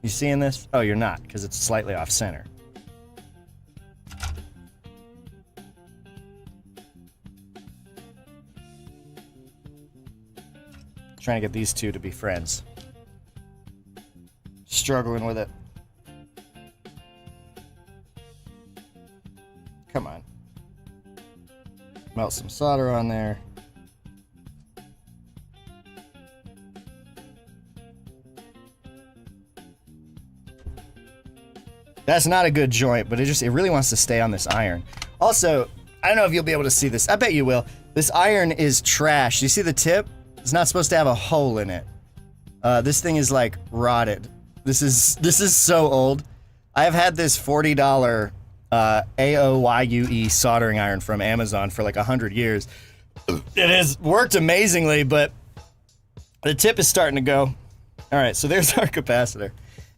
You seeing this? Oh, you're not, because it's slightly off-center. Trying to get these two to be friends. Struggling with it. Come on. Melt some solder on there. That's not a good joint, but it really wants to stay on this iron. Also, I don't know if you'll be able to see this. I bet you will. This iron is trash. You see the tip? It's not supposed to have a hole in it. This thing is like rotted. This is so old. I have had this $40 AOYUE soldering iron from Amazon for like 100 years. It has worked amazingly, but the tip is starting to go. All right, so there's our capacitor.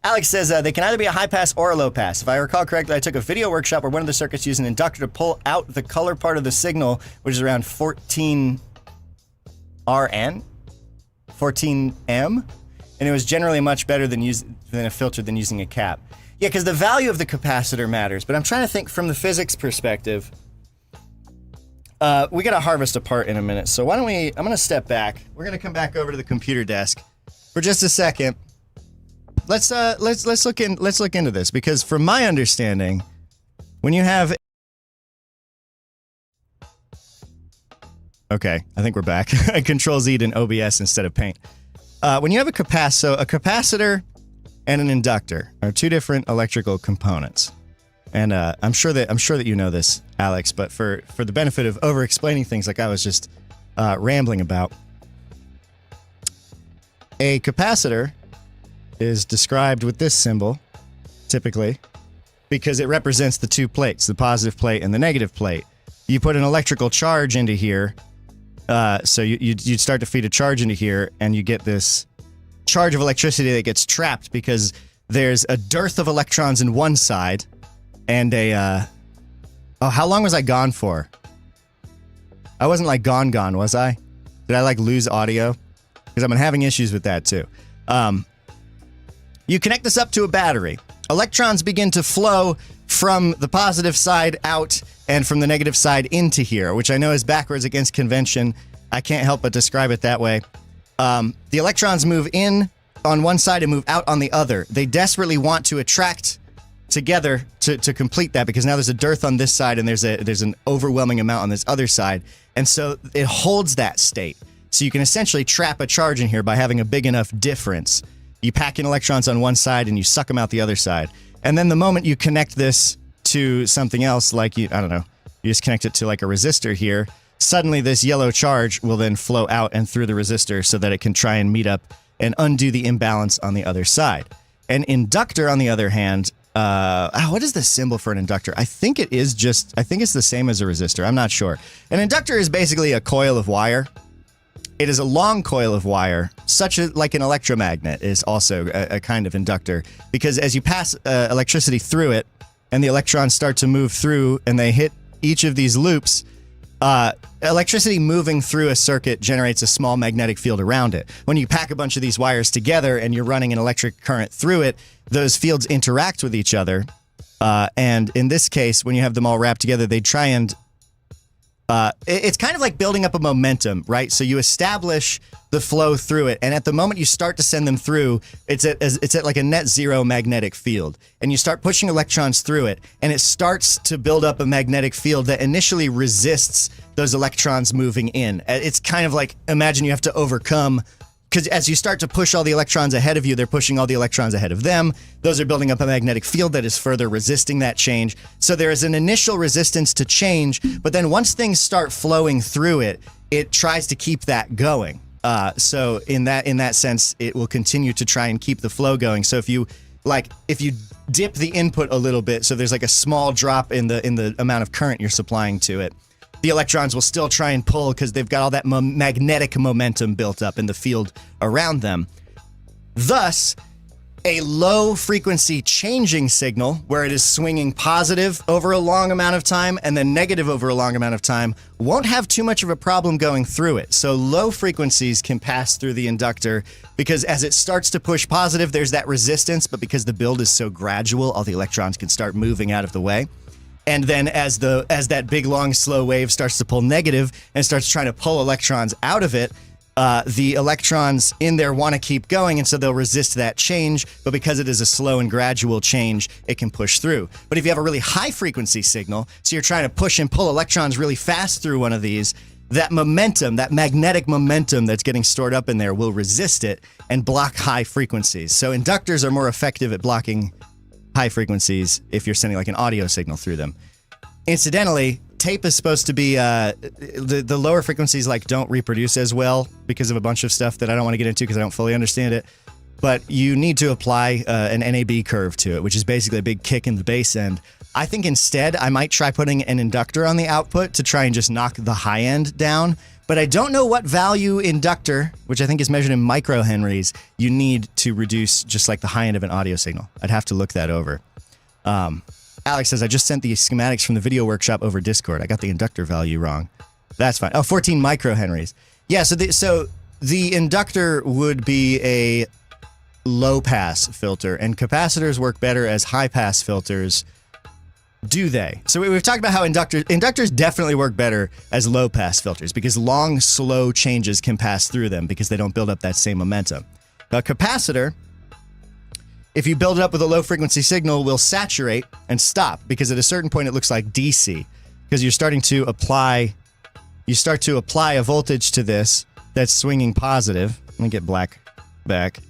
Alex says they can either be a high pass or a low pass. If I recall correctly, I took a video workshop where one of the circuits used an inductor to pull out the color part of the signal, which is around 14 RN, 14 M, and it was generally much better than a filter than using a cap. Yeah, because the value of the capacitor matters, but I'm trying to think from the physics perspective. We gotta harvest a part in a minute, so why don't we? I'm gonna step back. We're gonna come back over to the computer desk for just a second. Let's look into this, because from my understanding, when you have okay, I think we're back. I Control Z'd in OBS instead of Paint. When you have a capacitor and an inductor are two different electrical components, and I'm sure that you know this, Alex. But for the benefit of over-explaining things like I was just rambling about, a capacitor is described with this symbol, typically, because it represents the two plates, the positive plate and the negative plate. You put an electrical charge into here, so you'd start to feed a charge into here, and you get this charge of electricity that gets trapped because there's a dearth of electrons in one side, and oh, how long was I gone for? I wasn't like gone, was I? Did I like lose audio? Because I've been having issues with that too. You connect this up to a battery. Electrons begin to flow from the positive side out and from the negative side into here, which I know is backwards against convention. I can't help but describe it that way. The electrons move in on one side and move out on the other. They desperately want to attract together to complete that, because now there's a dearth on this side and there's an overwhelming amount on this other side. And so it holds that state. So you can essentially trap a charge in here by having a big enough difference. You pack in electrons on one side and you suck them out the other side. And then the moment you connect this to something else, like I don't know, you just connect it to like a resistor here, suddenly this yellow charge will then flow out and through the resistor so that it can try and meet up and undo the imbalance on the other side. An inductor, on the other hand, what is the symbol for an inductor? I think it's the same as a resistor. I'm not sure. An inductor is basically a coil of wire. It is a long coil of wire, like an electromagnet is also a kind of inductor, because as you pass electricity through it and the electrons start to move through and they hit each of these loops, electricity moving through a circuit generates a small magnetic field around it. When you pack a bunch of these wires together and you're running an electric current through it, those fields interact with each other. And in this case, when you have them all wrapped together, they try and it's kind of like building up a momentum, right? So you establish the flow through it, and at the moment you start to send them through, it's at like a net zero magnetic field, and you start pushing electrons through it, and it starts to build up a magnetic field that initially resists those electrons moving in. It's kind of like, imagine you have to overcome, because as you start to push all the electrons ahead of you, they're pushing all the electrons ahead of them. Those are building up a magnetic field that is further resisting that change. So there is an initial resistance to change, but then once things start flowing through it, it tries to keep that going. So in that sense, it will continue to try and keep the flow going. So if you dip the input a little bit, so there's like a small drop in the amount of current you're supplying to it, the electrons will still try and pull because they've got all that magnetic momentum built up in the field around them. Thus, a low frequency changing signal where it is swinging positive over a long amount of time and then negative over a long amount of time won't have too much of a problem going through it. So low frequencies can pass through the inductor because as it starts to push positive, there's that resistance, but because the build is so gradual, all the electrons can start moving out of the way. And then as that big, long, slow wave starts to pull negative and starts trying to pull electrons out of it, the electrons in there want to keep going, and so they'll resist that change, but because it is a slow and gradual change, it can push through. But if you have a really high frequency signal, so you're trying to push and pull electrons really fast through one of these, that momentum, that magnetic momentum that's getting stored up in there will resist it and block high frequencies. So inductors are more effective at blocking high frequencies if you're sending like an audio signal through them. Incidentally, tape is supposed to be, the lower frequencies like don't reproduce as well because of a bunch of stuff that I don't want to get into because I don't fully understand it. But you need to apply an NAB curve to it, which is basically a big kick in the bass end. I think instead I might try putting an inductor on the output to try and just knock the high end down. But I don't know what value inductor, which I think is measured in microhenries, you need to reduce just like the high end of an audio signal. I'd have to look that over. Alex says, I just sent the schematics from the video workshop over Discord. I got the inductor value wrong. That's fine. Oh, 14 microhenries. Yeah, so the inductor would be a low-pass filter, and capacitors work better as high-pass filters. Do they? So we've talked about how inductors definitely work better as low-pass filters because long, slow changes can pass through them because they don't build up that same momentum. A capacitor, if you build it up with a low-frequency signal, will saturate and stop because at a certain point it looks like DC because you're starting to apply, a voltage to this that's swinging positive. Let me get black back.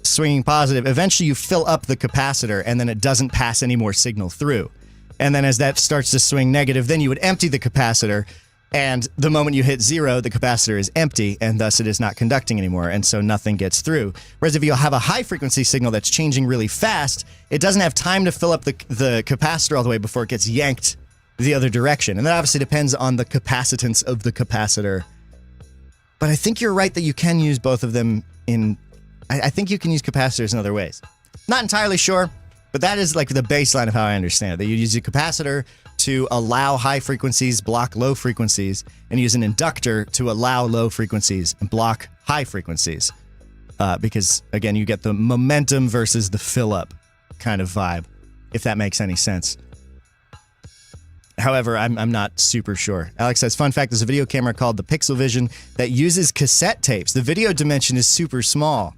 Swinging positive. Eventually you fill up the capacitor and then it doesn't pass any more signal through. And then as that starts to swing negative, then you would empty the capacitor, and the moment you hit zero, the capacitor is empty, and thus it is not conducting anymore, and so nothing gets through. Whereas if you have a high frequency signal that's changing really fast, it doesn't have time to fill up the capacitor all the way before it gets yanked the other direction. And that obviously depends on the capacitance of the capacitor. But I think you're right that you can use both of them in... I think you can use capacitors in other ways. Not entirely sure, but that is like the baseline of how I understand it. That you use a capacitor to allow high frequencies, block low frequencies, and use an inductor to allow low frequencies and block high frequencies. Because, again, you get the momentum versus the fill-up kind of vibe, if that makes any sense. However, I'm not super sure. Alex says, fun fact, there's a video camera called the Pixel Vision that uses cassette tapes. The video dimension is super small.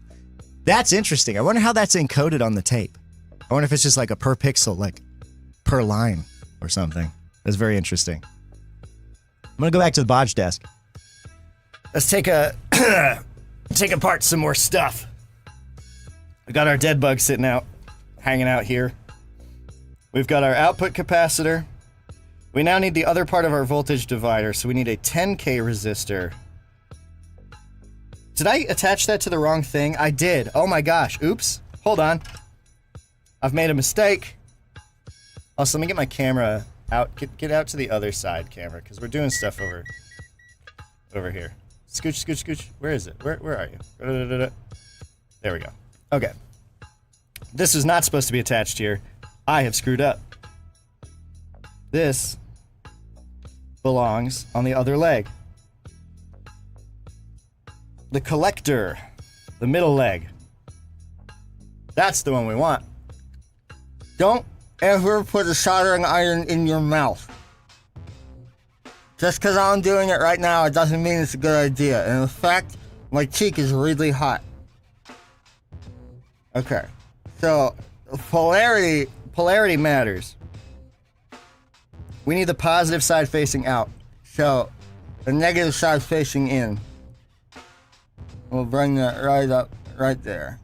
That's interesting. I wonder how that's encoded on the tape. I wonder if it's just like a per pixel, like per line or something. That's very interesting. I'm gonna go back to the bodge desk. Let's take apart some more stuff. We got our dead bug sitting out, hanging out here. We've got our output capacitor. We now need the other part of our voltage divider, so we need a 10K resistor. Did I attach that to the wrong thing? I did. Oh my gosh. Oops. Hold on. I've made a mistake. Also, let me get my camera out. Get out to the other side, camera, because we're doing stuff over here. Scooch, scooch, scooch. Where is it? Where are you? There we go. Okay. This is not supposed to be attached here. I have screwed up. This belongs on the other leg. The collector. The middle leg. That's the one we want. Don't ever put a soldering iron in your mouth. Just because I'm doing it right now, it doesn't mean it's a good idea. And in fact, my cheek is really hot. Okay. So, polarity matters. We need the positive side facing out. So, the negative side facing in. We'll bring that right up, right there.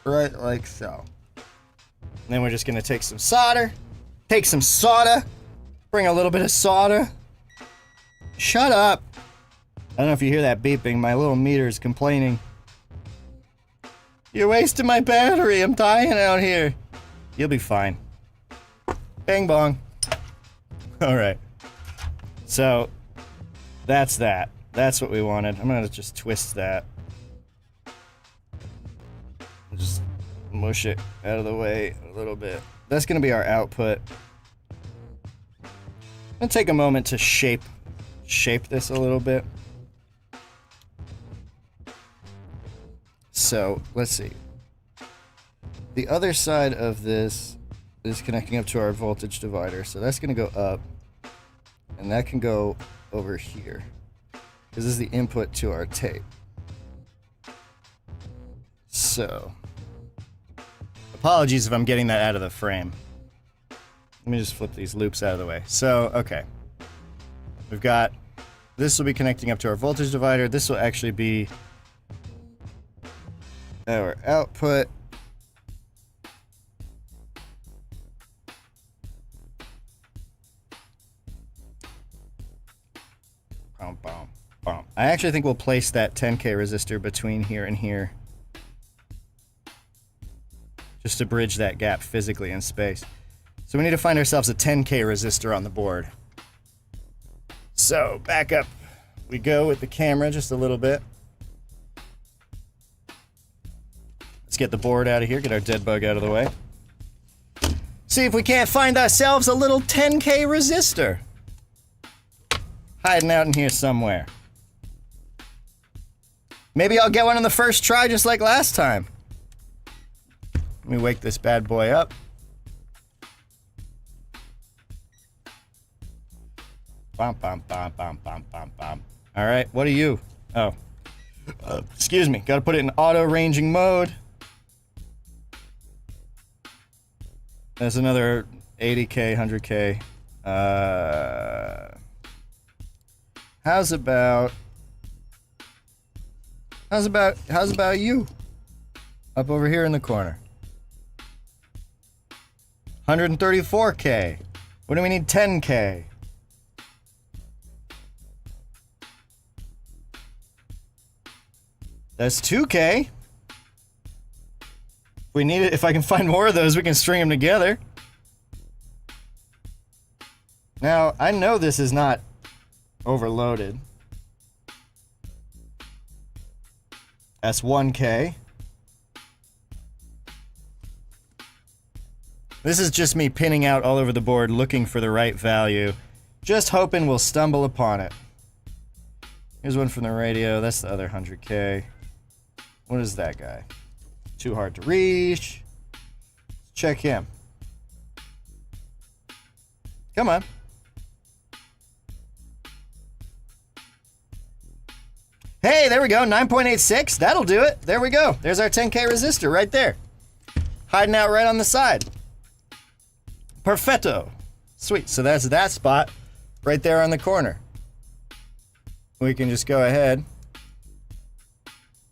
Right like so. And then we're just gonna take some solder. Take some soda. Bring a little bit of soda. Shut up. I don't know if you hear that beeping. My little meter is complaining. You're wasting my battery. I'm dying out here. You'll be fine. Bang bong. Alright. So, that's that. That's what we wanted. I'm gonna just twist that. Just mush it out of the way a little bit. That's gonna be our output. I'm gonna take a moment to shape this a little bit. So, let's see. The other side of this is connecting up to our voltage divider, so that's gonna go up, and that can go over here. because this is the input to our tape. So, apologies if I'm getting that out of the frame. Let me just flip these loops out of the way. So, okay. We've got, this will be connecting up to our voltage divider. This will actually be our output. Boom, boom, boom. I actually think we'll place that 10K resistor between here and here, just to bridge that gap physically in space. So we need to find ourselves a 10K resistor on the board. So back up we go with the camera just a little bit. Let's get the board out of here, get our dead bug out of the way. See if we can't find ourselves a little 10K resistor hiding out in here somewhere. Maybe I'll get one on the first try just like last time. Let me wake this bad boy up. Bum, bum, bum, bum, bum, bum, bum. All right, what are you? Oh, excuse me. Got to put it in auto ranging mode. That's another 80K, 100K. How's about you? Up over here in the corner. 134K. What do we need? 10K. That's 2K. We need it. If I can find more of those, we can string them together. Now, I know this is not overloaded. That's 1K. This is just me pinning out all over the board, looking for the right value. Just hoping we'll stumble upon it. Here's one from the radio. That's the other 100K. What is that guy? Too hard to reach. Let's check him. Come on. Hey, there we go. 9.86. That'll do it. There we go. There's our 10K resistor right there. Hiding out right on the side. Perfetto. Sweet. So that's that spot right there on the corner. We can just go ahead.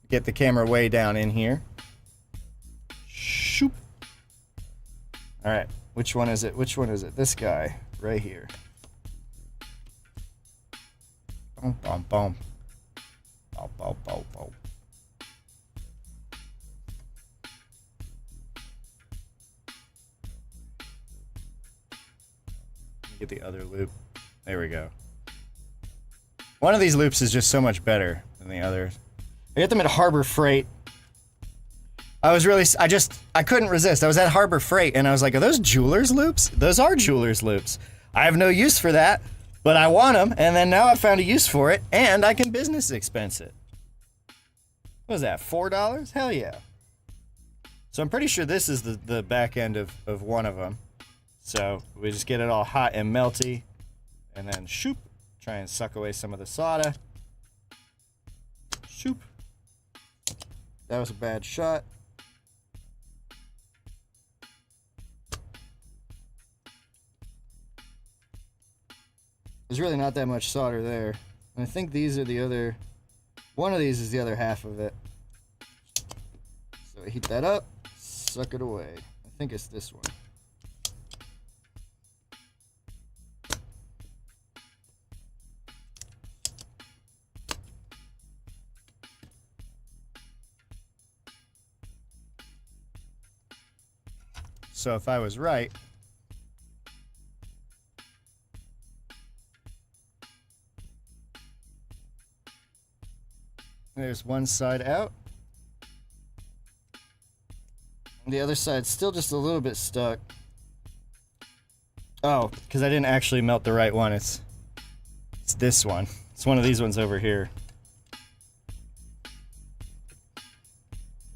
Get the camera way down in here. Shoop. All right. Which one is it? Which one is it? This guy right here. Boom, boom, boom. Boom, boom, boom, boom. Get the other loop. There we go. One of these loops is just so much better than the others. I got them at Harbor Freight. I couldn't resist. I was at Harbor Freight and I was like, are those jeweler's loops? Those are jeweler's loops. I have no use for that, but I want them, and then now I found a use for it, and I can business expense it. What was that, $4? Hell yeah. So I'm pretty sure this is the back end of one of them. So we just get it all hot and melty, and then shoop, try and suck away some of the solder. Shoop. That was a bad shot. There's really not that much solder there. And I think these are the other... One of these is the other half of it. So heat that up, suck it away. I think it's this one. So if I was right, there's one side out. And the other side's still just a little bit stuck. Oh, because I didn't actually melt the right one. It's this one. It's one of these ones over here.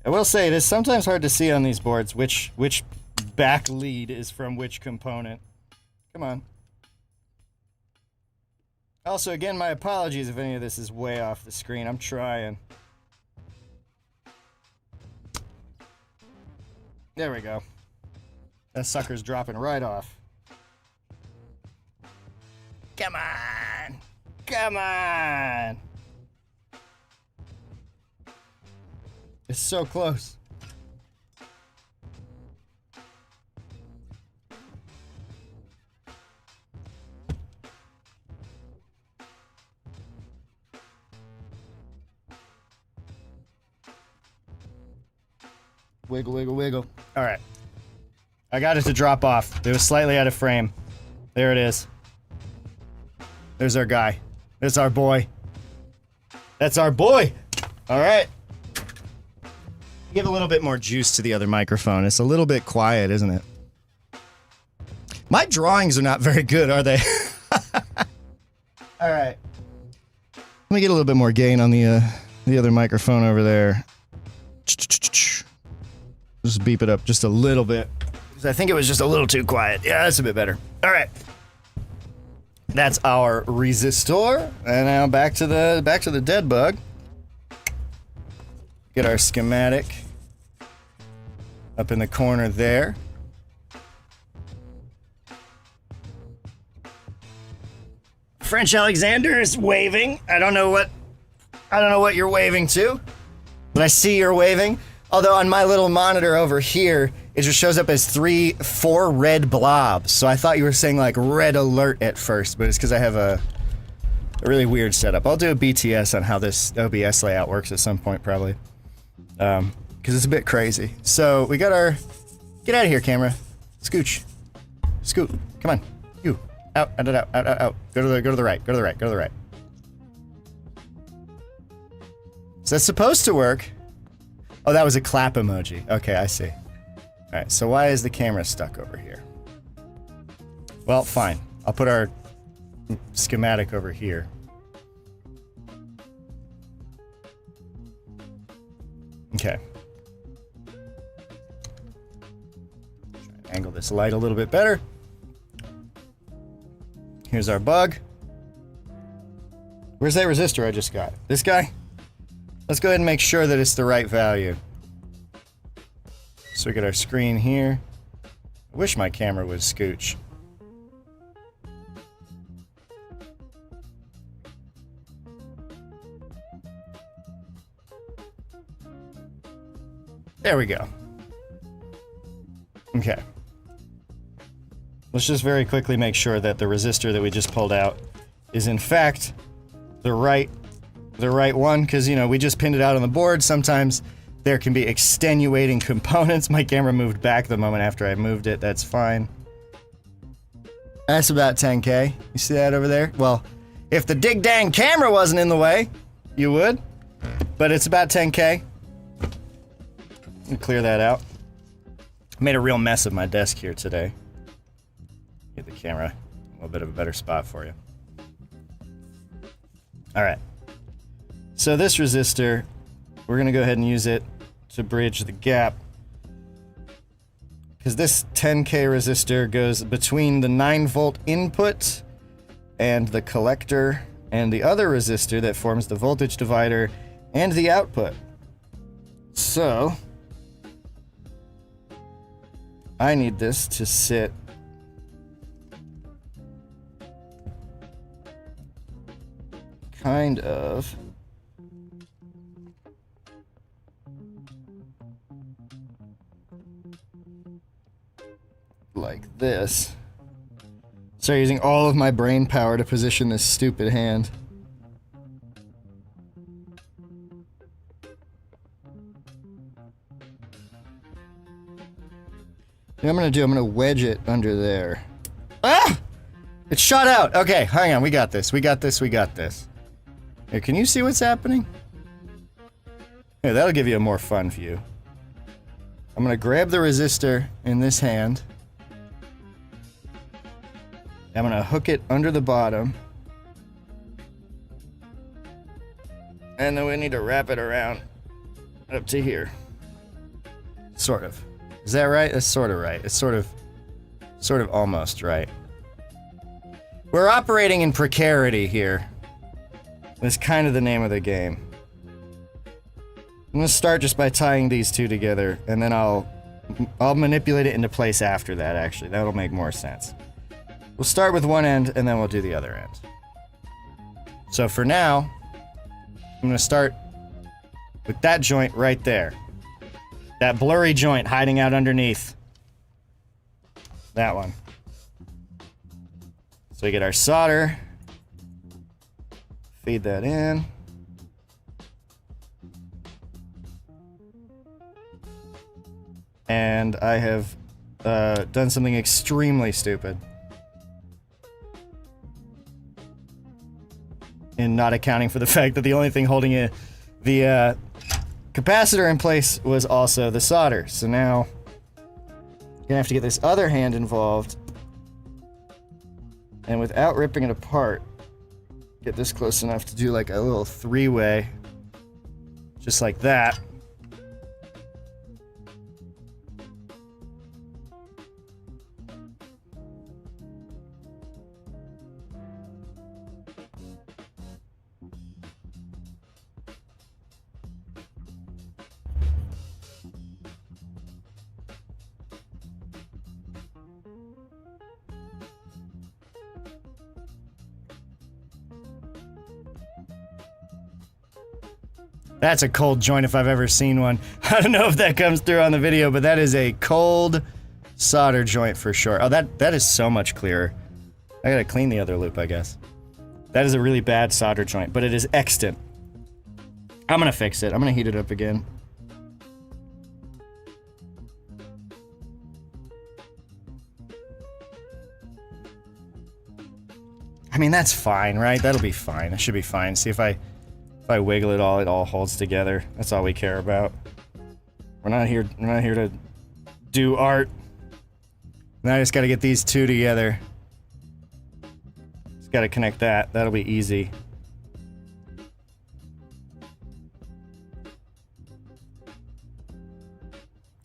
I will say it is sometimes hard to see on these boards which back lead is from which component. Come on. Also, again, my apologies if any of this is way off the screen. I'm trying. There we go. That sucker's dropping right off. Come on! Come on! It's so close. Wiggle, wiggle, wiggle. All right. I got it to drop off. It was slightly out of frame. There it is. There's our guy. That's our boy. That's our boy. All right. Give a little bit more juice to the other microphone. It's a little bit quiet, isn't it? My drawings are not very good, are they? All right. Let me get a little bit more gain on the other microphone over there. Just beep it up just a little bit. Because I think it was just a little too quiet. Yeah, that's a bit better. All right. That's our resistor. And now back to the dead bug. Get our schematic up in the corner there. French Alexander is waving. I don't know what you're waving to, but I see you're waving. Although on my little monitor over here, it just shows up as 4 red blobs. So I thought you were saying like red alert at first, but it's because I have a really weird setup. I'll do a BTS on how this OBS layout works at some point probably. Because it's a bit crazy. So we got our... Get out of here, camera. Scooch. Scoot. Come on. You. Out, out, out, out, out, out. Go to the right. Go to the right. Go to the right. Is that supposed to work? Oh, that was a clap emoji. Okay, I see. Alright, so why is the camera stuck over here? Well, fine. I'll put our schematic over here. Okay. Try and angle this light a little bit better. Here's our bug. Where's that resistor I just got? This guy? Let's go ahead and make sure that it's the right value. So we get our screen here. I wish my camera would scooch. There we go. Okay. Let's just very quickly make sure that the resistor that we just pulled out is in fact the right one, because, you know, we just pinned it out on the board. Sometimes there can be extenuating components. My camera moved back the moment after I moved it. That's fine. That's about 10K. You see that over there? Well, if the dig dang camera wasn't in the way, you would. But it's about 10K. Let me clear that out. I made a real mess of my desk here today. Get the camera a little bit of a better spot for you. All right. So this resistor, we're going to go ahead and use it to bridge the gap. Because this 10K resistor goes between the 9-volt input and the collector and the other resistor that forms the voltage divider and the output. So I need this to sit kind of like this. Start using all of my brain power to position this stupid hand. What I'm gonna wedge it under there. Ah! It shot out! Okay, hang on, we got this. We got this. Here, can you see what's happening? Here, that'll give you a more fun view. I'm gonna grab the resistor in this hand. I'm gonna hook it under the bottom. And then we need to wrap it around up to here. Sort of. Is that right? That's sort of right. It's sort of almost right. We're operating in precarity here. That's kind of the name of the game. I'm gonna start just by tying these two together, and then I'll manipulate it into place after that, actually. That'll make more sense. We'll start with one end, and then we'll do the other end. So for now, I'm gonna start with that joint right there. That blurry joint hiding out underneath. That one. So we get our solder. Feed that in. And I have done something extremely stupid in not accounting for the fact that the only thing holding the capacitor in place was also the solder. So now I'm gonna have to get this other hand involved, and without ripping it apart, get this close enough to do like a little three-way, just like that. That's a cold joint if I've ever seen one. I don't know if that comes through on the video, but that is a cold solder joint for sure. Oh, that is so much clearer. I gotta clean the other loop, I guess. That is a really bad solder joint, but it is extant. I'm gonna fix it. I'm gonna heat it up again. I mean, that's fine, right? That'll be fine. That should be fine. See if I wiggle it all holds together. That's all we care about. We're not here to do art. Now I just gotta get these two together. Just gotta connect that. That'll be easy.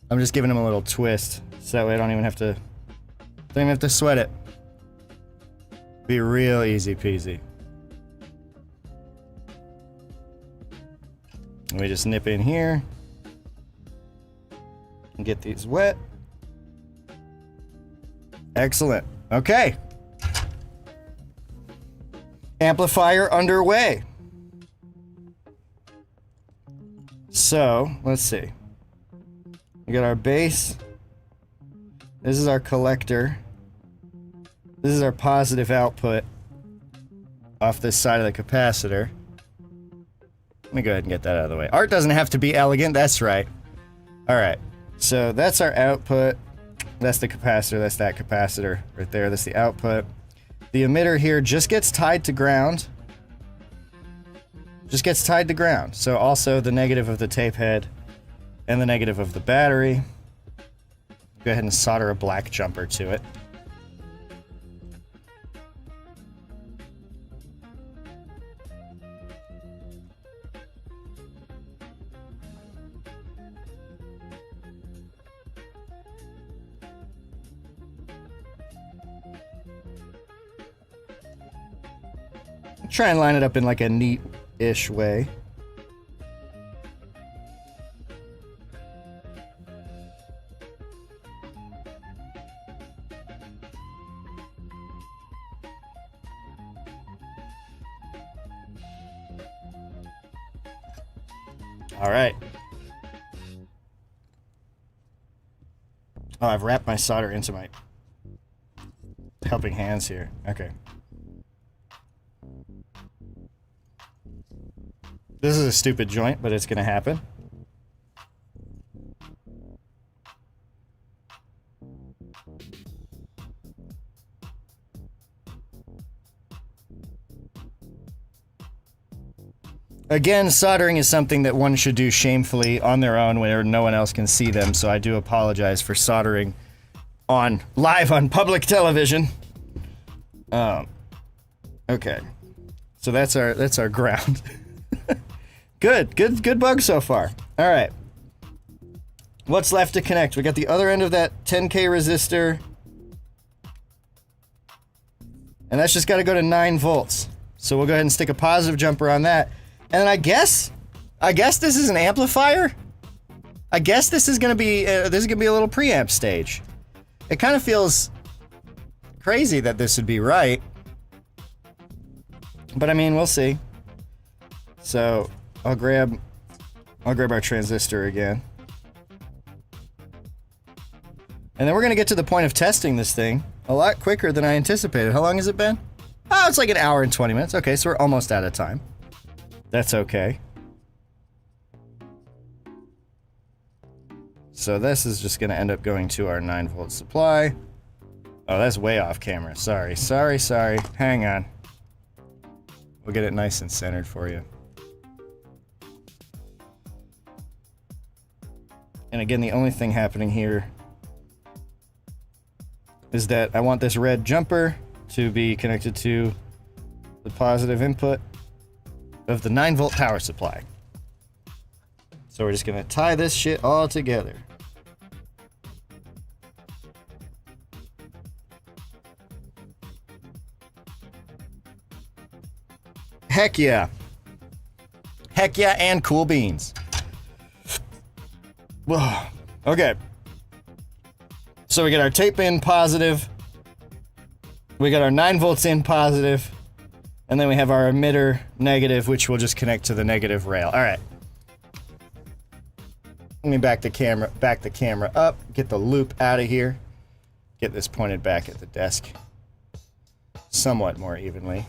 I'm just giving them a little twist, so that way I don't even have to sweat it. Be real easy peasy. Let me just nip in here and get these wet. Excellent. Okay. Amplifier underway. So, let's see. We got our base. This is our collector. This is our positive output off this side of the capacitor. Let me go ahead and get that out of the way. Art doesn't have to be elegant, that's right. Alright, so that's our output. That's the capacitor, that's that capacitor right there. That's the output. The emitter here just gets tied to ground. Just gets tied to ground. So also the negative of the tape head and the negative of the battery. Go ahead and solder a black jumper to it. Try and line it up in like a neat-ish way. All right. Oh, I've wrapped my solder into my helping hands here. Okay. This is a stupid joint, but it's gonna happen. Again, soldering is something that one should do shamefully on their own where no one else can see them, so I do apologize for soldering live on public television. Okay. So that's our ground. Good bug so far. All right. What's left to connect? We got the other end of that 10K resistor And that's just got to go to 9 volts. So we'll go ahead and stick a positive jumper on that. And then I guess this is an amplifier. I guess this is gonna be a little preamp stage. It kind of feels crazy that this would be right, but I mean, we'll see. So I'll grab our transistor again, and then we're gonna get to the point of testing this thing a lot quicker than I anticipated. How long has it been? Oh, it's like an hour and 20 minutes. Okay, so we're almost out of time. That's okay. So this is just going to end up going to our 9-volt supply. Oh, that's way off camera. Sorry. Hang on. We'll get it nice and centered for you. And again, the only thing happening here is that I want this red jumper to be connected to the positive input of the 9-volt power supply. So we're just gonna tie this shit all together. Heck yeah. Heck yeah, and cool beans. Whoa. Okay. So we got our tape in positive. We got our 9 volts in positive. And then we have our emitter negative, which will just connect to the negative rail. All right. Let me back the camera up, get the loop out of here, get this pointed back at the desk somewhat more evenly.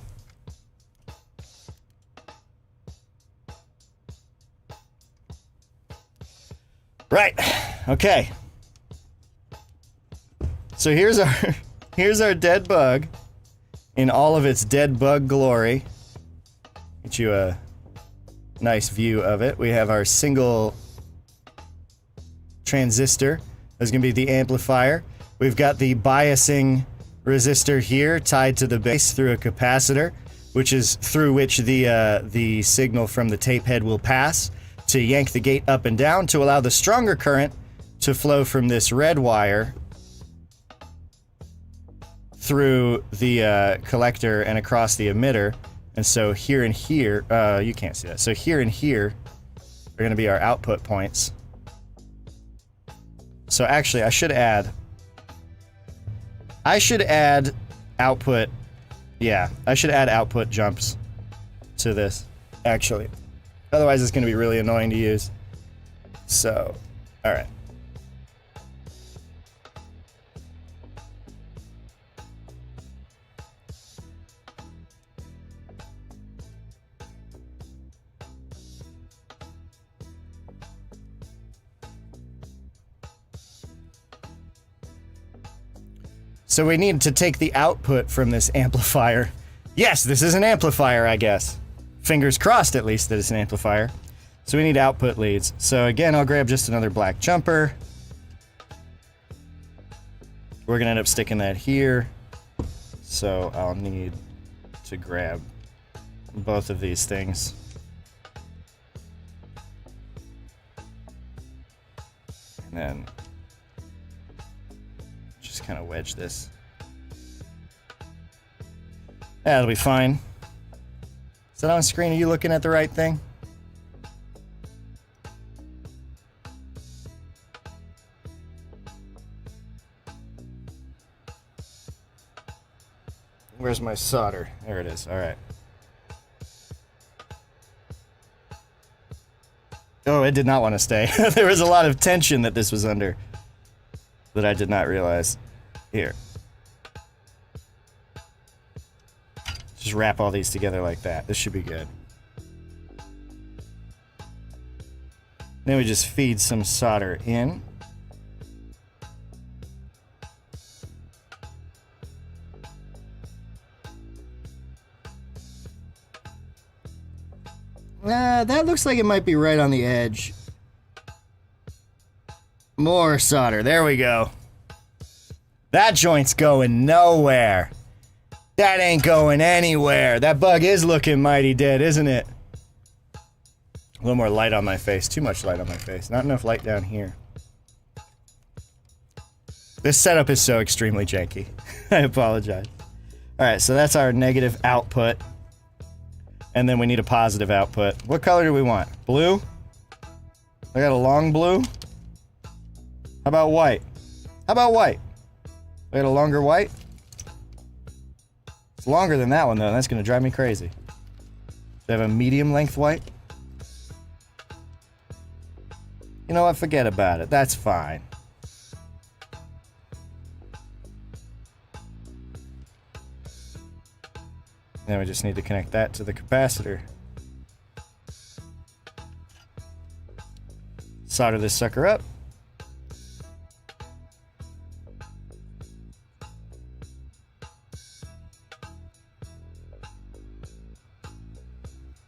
Right, okay. So here's our dead bug in all of its dead bug glory. Get you a nice view of it. We have our single transistor. That's going to be the amplifier. We've got the biasing resistor here tied to the base through a capacitor, which is through which the signal from the tape head will pass to yank the gate up and down to allow the stronger current to flow from this red wire through the collector and across the emitter. And so here and here, you can't see that. So here and here are going to be our output points. So actually, I should add output. Yeah, I should add output jumps to this, actually. Otherwise, it's going to be really annoying to use. So, all right. So we need to take the output from this amplifier. Yes, this is an amplifier, I guess. Fingers crossed, at least, that it's an amplifier. So we need output leads. So again, I'll grab just another black jumper. We're gonna end up sticking that here. So I'll need to grab both of these things. And then just kind of wedge this. That'll be fine. Is that on screen? Are you looking at the right thing? Where's my solder? There it is. All right. Oh, it did not want to stay. There was a lot of tension that this was under that I did not realize. Here. Just wrap all these together like that. This should be good. Then we just feed some solder in. That looks like it might be right on the edge. More solder. There we go. That joint's going nowhere. That ain't going anywhere. That bug is looking mighty dead, isn't it? A little more light on my face. Too much light on my face. Not enough light down here. This setup is so extremely janky. I apologize. All right, so that's our negative output. And then we need a positive output. What color do we want? Blue? I got a long blue. How about white? How about white? I got a longer white. It's longer than that one though. That's gonna drive me crazy. Do I have a medium length white? You know what? Forget about it. That's fine. Then we just need to connect that to the capacitor. Solder this sucker up.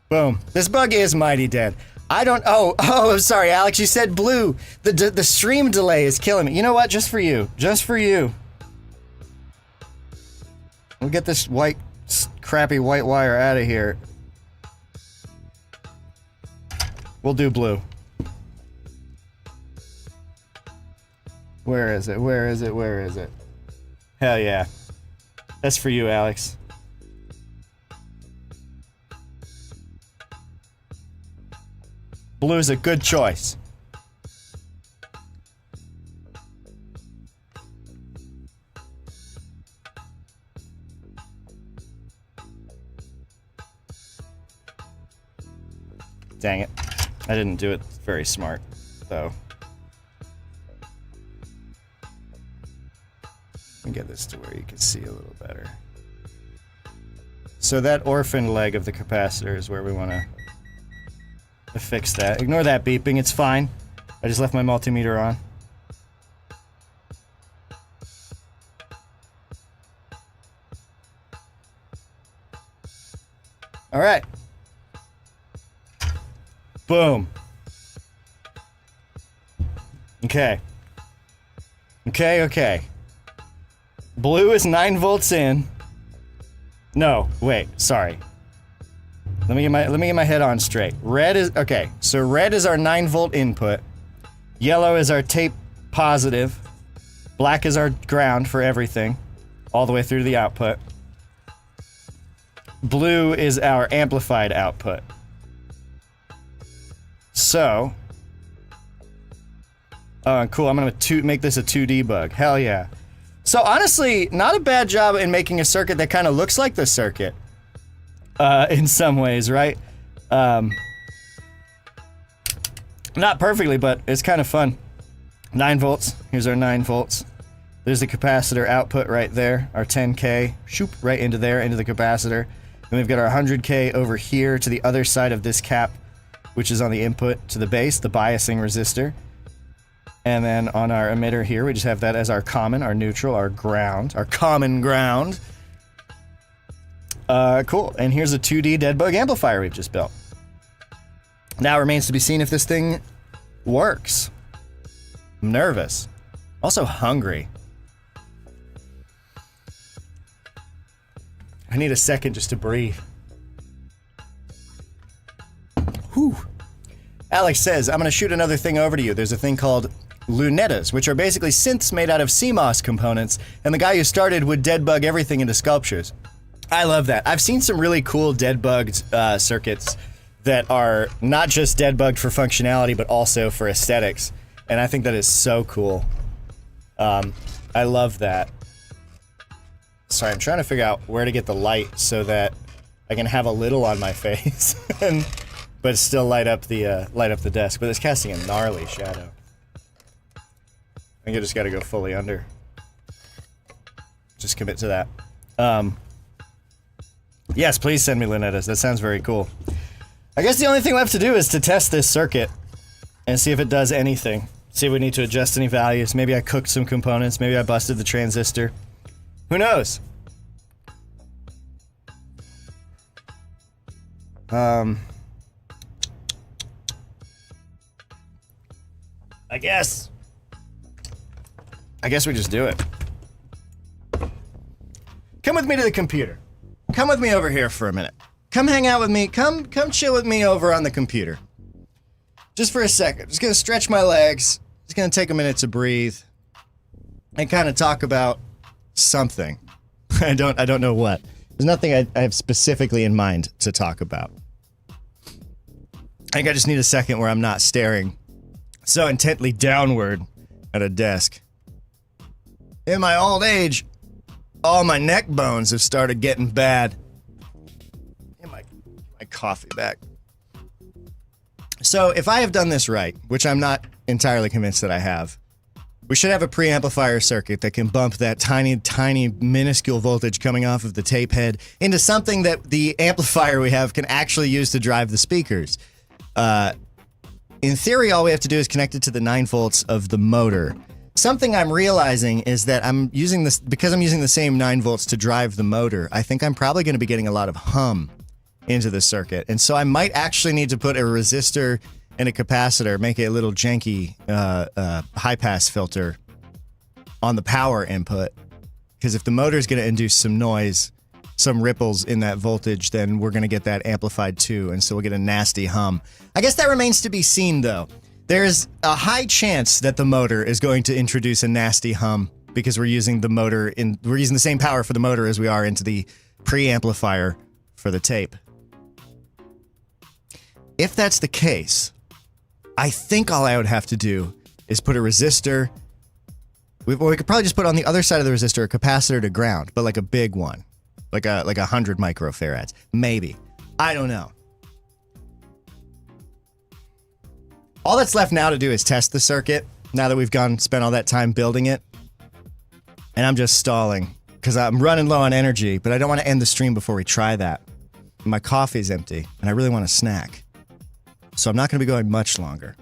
Boom. This bug is mighty dead. I don't... I'm sorry, Alex. You said blue. The stream delay is killing me. You know what? Just for you. Just for you. We'll get this crappy white wire out of here. We'll do blue. Where is it? Where is it? Where is it? Hell yeah. That's for you, Alex. Blue's a good choice. Dang it. I didn't do it very smart, though. Let me get this to where you can see a little better. So that orphan leg of the capacitor is where we want to fix that. Ignore that beeping, it's fine. I just left my multimeter on. All right. Boom. Okay. Okay. Blue is 9 volts in. No, wait, sorry. Let me get my head on straight. Red is okay. So red is our 9 volt input. Yellow is our tape positive. Black is our ground for everything, all the way through to the output. Blue is our amplified output. So, cool. I'm gonna make this a 2D bug. Hell yeah. So honestly, not a bad job in making a circuit that kind of looks like the circuit. In some ways, right? Not perfectly, but it's kind of fun. 9 volts. Here's our 9 volts. There's the capacitor output right there. Our 10K. Shoop, right into there, into the capacitor. And we've got our 100K over here to the other side of this cap, which is on the input to the base, the biasing resistor. And then on our emitter here, we just have that as our common, our neutral, our ground, our common ground. Cool. And here's a 2D dead bug amplifier we've just built. Now it remains to be seen if this thing works. I'm nervous. Also hungry. I need a second just to breathe. Whew. Alex says, I'm gonna shoot another thing over to you. There's a thing called lunetas, which are basically synths made out of CMOS components, and the guy who started would dead bug everything into sculptures. I love that. I've seen some really cool dead bugged circuits that are not just dead bugged for functionality, but also for aesthetics. And I think that is so cool. I love that. Sorry, I'm trying to figure out where to get the light so that I can have a little on my face, but still light up the desk. But it's casting a gnarly shadow. I think I just got to go fully under. Just commit to that. Yes, please send me lunetas. That sounds very cool. I guess the only thing left to do is to test this circuit and see if it does anything. See if we need to adjust any values. Maybe I cooked some components. Maybe I busted the transistor. Who knows? I guess we just do it. Come with me to the computer. Come with me over here for a minute. Come hang out with me. Come chill with me over on the computer. Just for a second. Just gonna stretch my legs. Just gonna take a minute to breathe and kind of talk about something. I don't know what. There's nothing I have specifically in mind to talk about. I think I just need a second where I'm not staring so intently downward at a desk. In my old age, all my neck bones have started getting bad. Get my coffee back. So if I have done this right, which I'm not entirely convinced that I have, we should have a preamplifier circuit that can bump that tiny, minuscule voltage coming off of the tape head into something that the amplifier we have can actually use to drive the speakers. In theory, all we have to do is connect it to the 9 volts of the motor. Something I'm realizing is that because I'm using the same 9 volts to drive the motor, I think I'm probably going to be getting a lot of hum into the circuit. And so I might actually need to put a resistor and a capacitor, make a little janky high-pass filter on the power input. Because if the motor is going to induce some noise, some ripples in that voltage, then we're going to get that amplified too, and so we'll get a nasty hum. I guess that remains to be seen, though. There's a high chance that the motor is going to introduce a nasty hum because we're using the same power for the motor as we are into the preamplifier for the tape. If that's the case, I think all I would have to do is put a resistor. We could probably just put on the other side of the resistor a capacitor to ground, but like a big one. Like 100 microfarads. Maybe. I don't know. All that's left now to do is test the circuit, now that we've spent all that time building it. And I'm just stalling, because I'm running low on energy, but I don't want to end the stream before we try that. My coffee's empty, and I really want a snack. So I'm not going to be going much longer.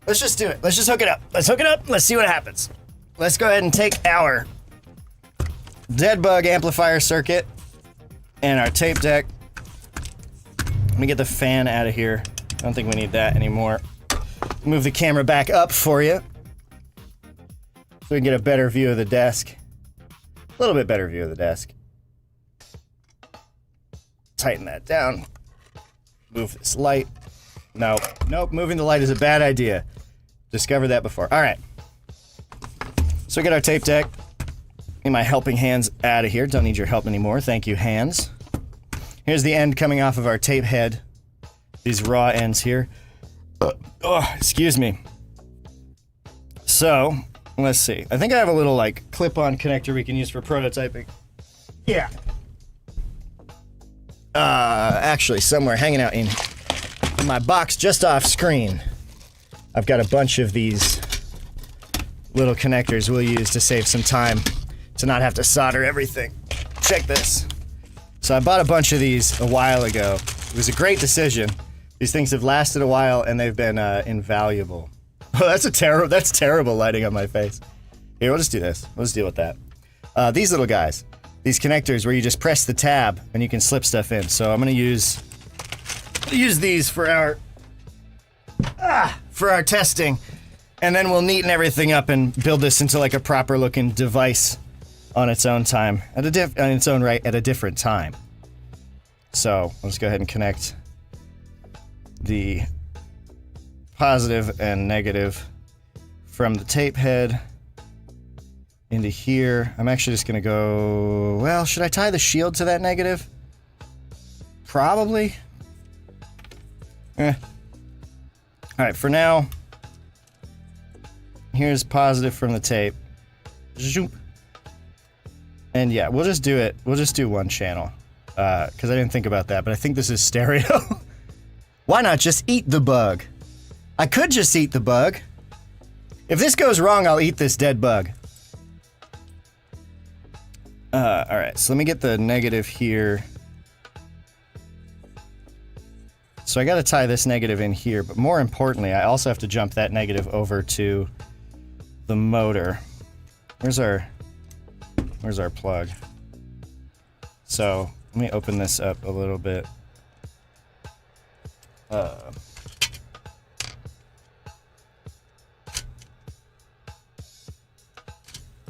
Let's just do it. Let's just hook it up. Let's hook it up. Let's see what happens. Let's go ahead and take our dead bug amplifier circuit and our tape deck. Let me get the fan out of here. I don't think we need that anymore. Move the camera back up for you so we can get a better view of the desk. A little bit better view of the desk. Tighten that down. Move this light. Nope, moving the light is a bad idea. Discovered that before. All right. So we get our tape deck. Get my helping hands out of here. Don't need your help anymore. Thank you, hands. Here's the end coming off of our tape head. These raw ends here. Excuse me. So, let's see. I think I have a little, clip-on connector we can use for prototyping. Yeah. Actually, somewhere hanging out in my box just off screen, I've got a bunch of these little connectors we'll use to save some time to not have to solder everything. Check this. So I bought a bunch of these a while ago. It was a great decision. These things have lasted a while and they've been invaluable. Oh, that's terrible lighting on my face. Here, we'll just do this. We'll just deal with that. These little guys. These connectors where you just press the tab and you can slip stuff in. So I'm gonna use these for our testing, and then we'll neaten everything up and build this into like a proper looking device on its own time, on its own right, at a different time. So I'll just go ahead and connect the positive and negative from the tape head into here. I'm actually just gonna go, well, should I tie the shield to that negative? Probably. Alright, for now, here's positive from the tape. Zoop. And yeah, we'll just do it. We'll just do one channel. Because I didn't think about that, but I think this is stereo. Why not just eat the bug? I could just eat the bug. If this goes wrong, I'll eat this dead bug. Alright, so let me get the negative here. So I gotta tie this negative in here, but more importantly, I also have to jump that negative over to the motor. Where's our plug? So, let me open this up a little bit.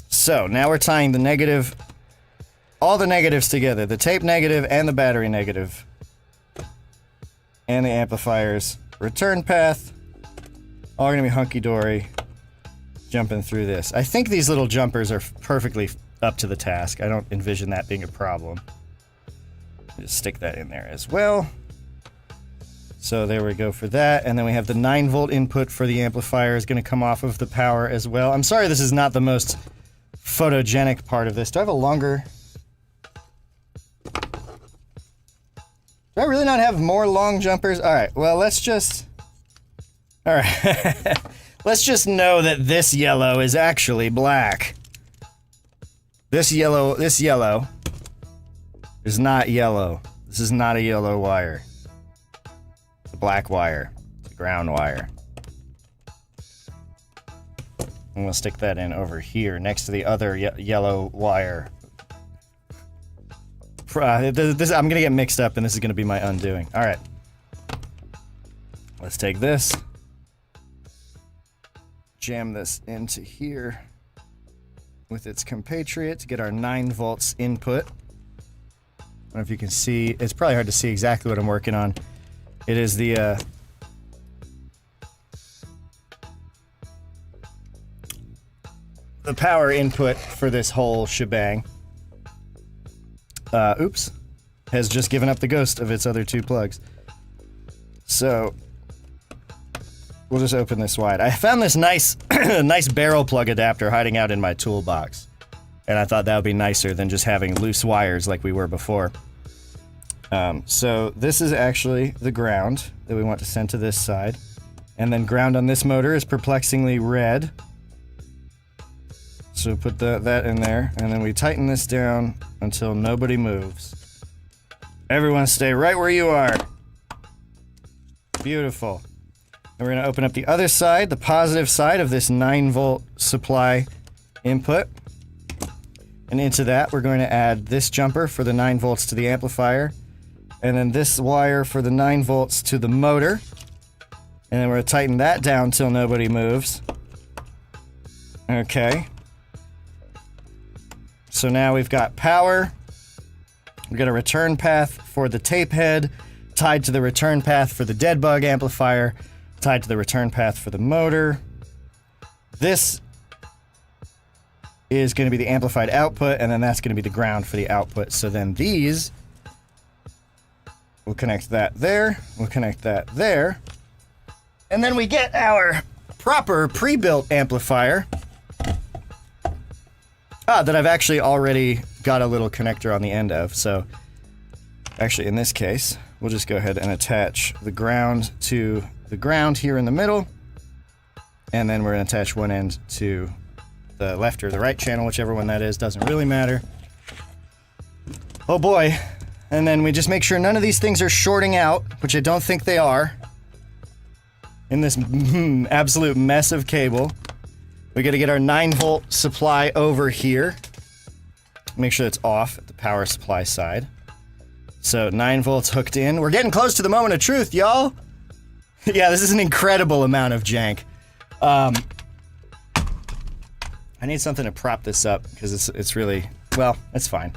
So, now we're tying the negative, all the negatives together, the tape negative and the battery negative. And the amplifier's return path, all gonna be hunky-dory, jumping through this. I think these little jumpers are perfectly up to the task. I don't envision that being a problem. Just stick that in there as well. So there we go for that. And then we have the 9-volt input for the amplifier is going to come off of the power as well. I'm sorry this is not the most photogenic part of this. Do I have a longer... Do I really not have more long jumpers? All right, well, let's just... All right. Let's just know that this yellow is actually black. This yellow is not yellow. This is not a yellow wire. It's a black wire. It's a ground wire. I'm gonna stick that in over here next to the other yellow wire. I'm gonna get mixed up and this is gonna be my undoing. All right. Let's take this. Jam this into here with its compatriot to get our 9 volts input. I don't know if you can see, it's probably hard to see exactly what I'm working on. It is the power input for this whole shebang. Oops, has just given up the ghost of its other 2 plugs. So we'll just open this wide. I found this nice nice barrel plug adapter hiding out in my toolbox. And I thought that would be nicer than just having loose wires like we were before. So this is actually the ground that we want to send to this side. And then ground on this motor is perplexingly red. So put that in there, and then we tighten this down until nobody moves. Everyone stay right where you are. Beautiful. And we're going to open up the other side, the positive side of this 9-volt supply input. And into that, we're going to add this jumper for the 9 volts to the amplifier. And then this wire for the 9 volts to the motor. And then we're going to tighten that down until nobody moves. Okay. So now we've got power. We've got a return path for the tape head, tied to the return path for the dead bug amplifier, tied to the return path for the motor. This is going to be the amplified output, and then that's going to be the ground for the output. So then these, we'll connect that there, we'll connect that there, and then we get our proper pre-built amplifier. That I've actually already got a little connector on the end of, so actually in this case, we'll just go ahead and attach the ground to the ground here in the middle, and then we're going to attach one end to the left or the right channel, whichever one that is, doesn't really matter. Oh boy. And then we just make sure none of these things are shorting out, which I don't think they are, in this absolute mess of cable. We got to get our 9-volt supply over here. Make sure it's off at the power supply side. So 9 volts hooked in. We're getting close to the moment of truth, y'all. Yeah, this is an incredible amount of jank. I need something to prop this up because it's really, well, it's fine.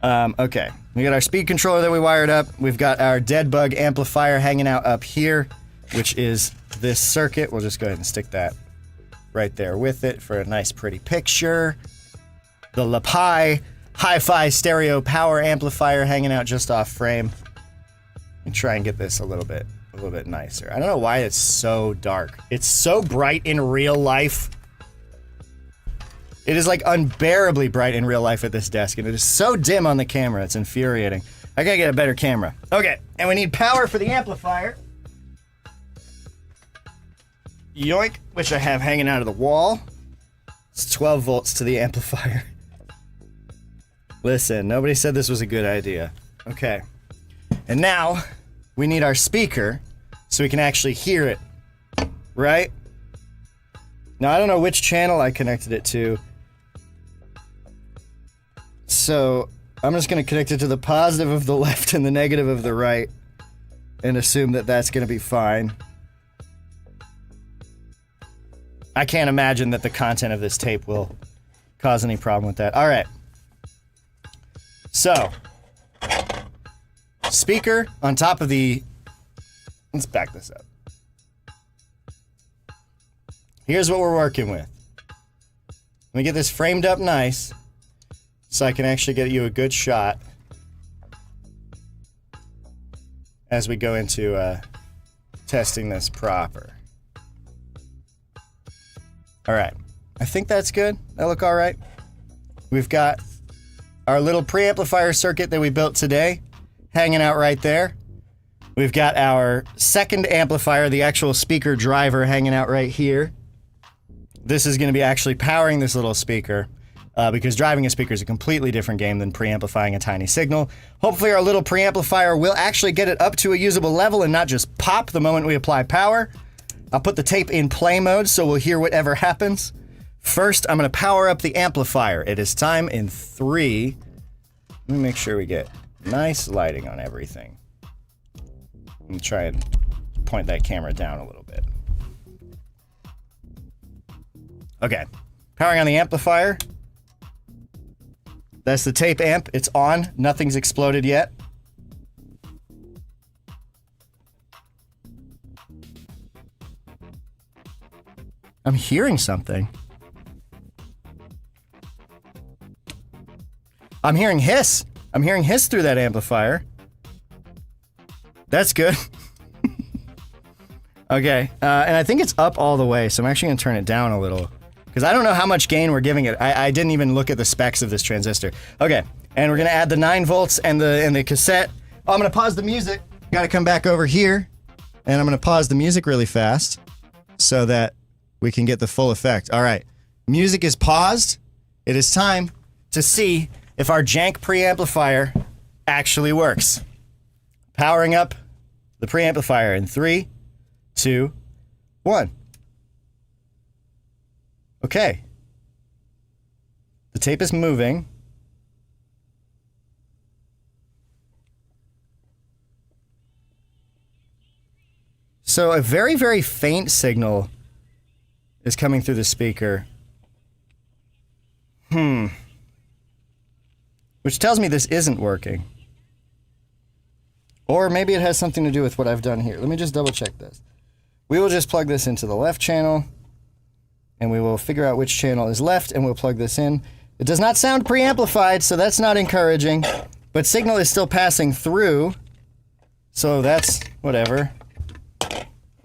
Okay, we got our speed controller that we wired up. We've got our dead bug amplifier hanging out up here, which is this circuit. We'll just go ahead and stick that right there with it for a nice pretty picture. The Lapai hi-fi stereo power amplifier hanging out just off frame. Let me try and get this a little bit nicer. I don't know why it's so dark. It's so bright in real life. It is like unbearably bright in real life at this desk, and it is so dim on the camera. It's infuriating. I gotta get a better camera. Okay, and we need power for the amplifier. Yoink, which I have hanging out of the wall. It's 12 volts to the amplifier. Listen, nobody said this was a good idea. Okay. And now, we need our speaker so we can actually hear it. Right? Now, I don't know which channel I connected it to. So, I'm just going to connect it to the positive of the left and the negative of the right. And assume that that's going to be fine. I can't imagine that the content of this tape will cause any problem with that. All right. So, speaker on top of the... Let's back this up. Here's what we're working with. Let me get this framed up nice. so I can actually get you a good shot as we go into testing this proper. All right, I think that's good. That look all right? We've got our little preamplifier circuit that we built today hanging out right there. We've got our second amplifier, the actual speaker driver, hanging out right here. This is going to be actually powering this little speaker because driving a speaker is a completely different game than preamplifying a tiny signal. Hopefully our little preamplifier will actually get it up to a usable level and not just pop the moment we apply power. I'll put the tape in play mode so we'll hear whatever happens. First, I'm going to power up the amplifier. It is time in 3. Let me make sure we get nice lighting on everything. Let me try and point that camera down a little bit. Okay, powering on the amplifier. That's the tape amp. It's on. Nothing's exploded yet. I'm hearing something. I'm hearing hiss. I'm hearing hiss through that amplifier. That's good. Okay, and I think it's up all the way, so I'm actually going to turn it down a little. Because I don't know how much gain we're giving it. I didn't even look at the specs of this transistor. Okay, and we're going to add the 9 volts and the cassette. Oh, I'm going to pause the music. Got to come back over here, and I'm going to pause the music really fast so that we can get the full effect. All right, music is paused. It is time to see if our jank preamplifier actually works. Powering up the preamplifier in 3, 2, 1. Okay. The tape is moving. So a very, very faint signal is coming through the speaker. Which tells me this isn't working. Or maybe it has something to do with what I've done here. Let me just double check this. We will just plug this into the left channel, and we will figure out which channel is left, and we'll plug this in. It does not sound preamplified, so that's not encouraging, but signal is still passing through, so that's whatever.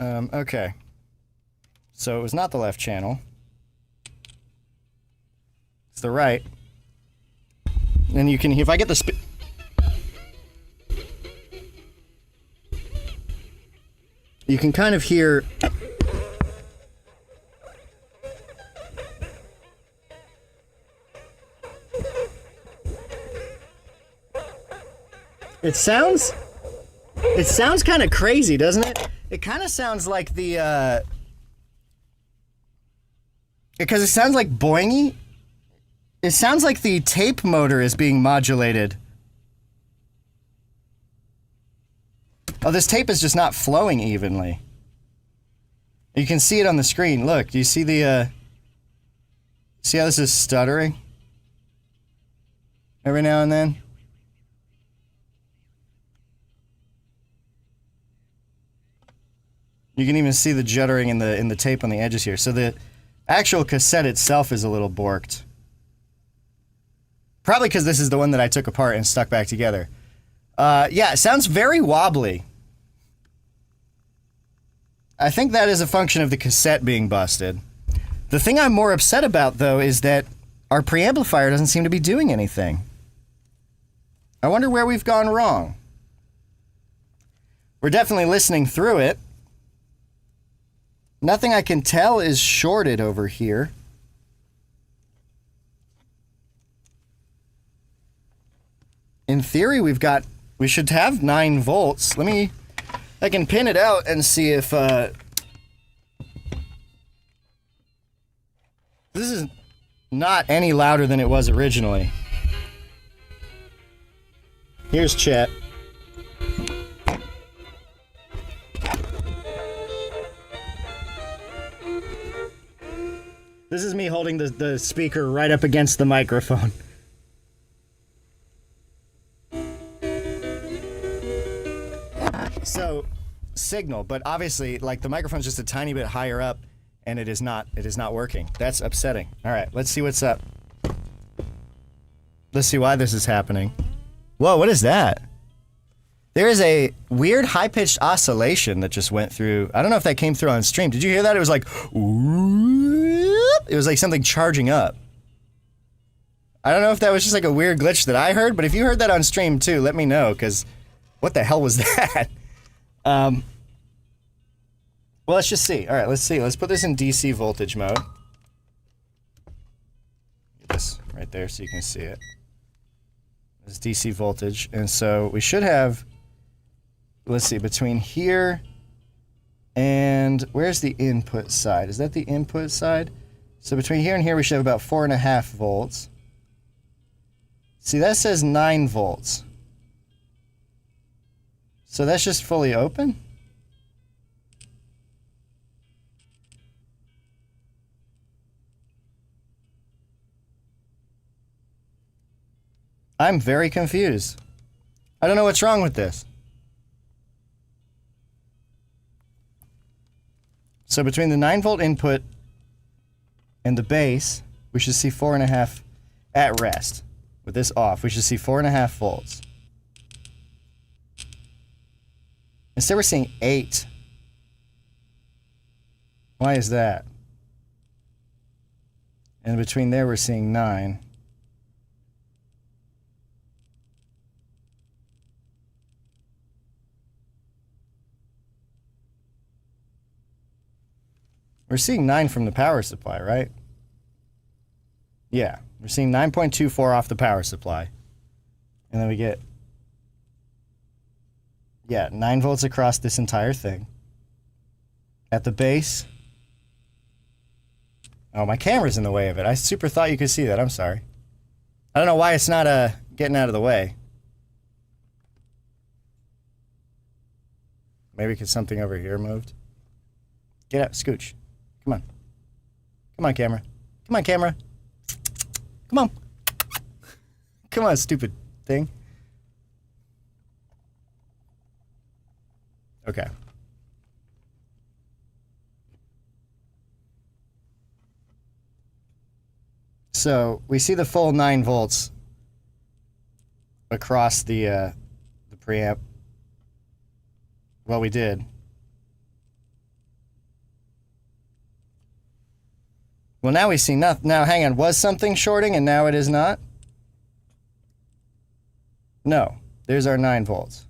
Okay. So it was not the left channel. It's the right. And you can, if I get the you can kind of hear it sounds kind of crazy, doesn't it? It kind of sounds like the because it sounds like boingy. It sounds like the tape motor is being modulated. Oh, this tape is just not flowing evenly. You can see it on the screen. Look, do you see the, see how this is stuttering? Every now and then? You can even see the juddering in the tape on the edges here. So the actual cassette itself is a little borked. Probably because this is the one that I took apart and stuck back together. Yeah, it sounds very wobbly. I think that is a function of the cassette being busted. The thing I'm more upset about, though, is that our preamplifier doesn't seem to be doing anything. I wonder where we've gone wrong. We're definitely listening through it. Nothing I can tell is shorted over here. In theory, we should have 9 volts. I can pin it out and see if, this is not any louder than it was originally. Here's Chet. This is me holding the speaker right up against the microphone. So, signal, but obviously, like, the microphone's just a tiny bit higher up, and it is not working. That's upsetting. All right, let's see what's up. Let's see why this is happening. Whoa, what is that? There is a weird high-pitched oscillation that just went through. I don't know if that came through on stream. Did you hear that? It was like, it was like something charging up. I don't know if that was just like a weird glitch that I heard, but if you heard that on stream too, let me know, because what the hell was that? Well, let's just see. All right, let's see. Let's put this in DC voltage mode. Get this right there so you can see it. This DC voltage, and so we should have, let's see, between here and where's the input side? Is that the input side? So between here and here we should have about 4.5 volts. See, that says 9 volts. So that's just fully open? I'm very confused. I don't know what's wrong with this. So between the 9-volt input and the base, we should see 4.5 at rest. With this off, we should see 4.5 volts. Instead, we're seeing 8. Why is that? And between there, we're seeing 9. We're seeing 9 from the power supply, right? Yeah, we're seeing 9.24 off the power supply. And then we get, yeah, 9 volts across this entire thing. At the base. Oh, my camera's in the way of it. I super thought you could see that. I'm sorry. I don't know why it's not getting out of the way. Maybe because something over here moved. Get out, scooch. Come on. Come on, camera. Come on, camera. Come on. Come on, stupid thing. Okay. So we see the full 9 volts across the preamp. Well, we did. Well, now we see nothing. Now, hang on. Was something shorting and now it is not? No. There's our 9 volts.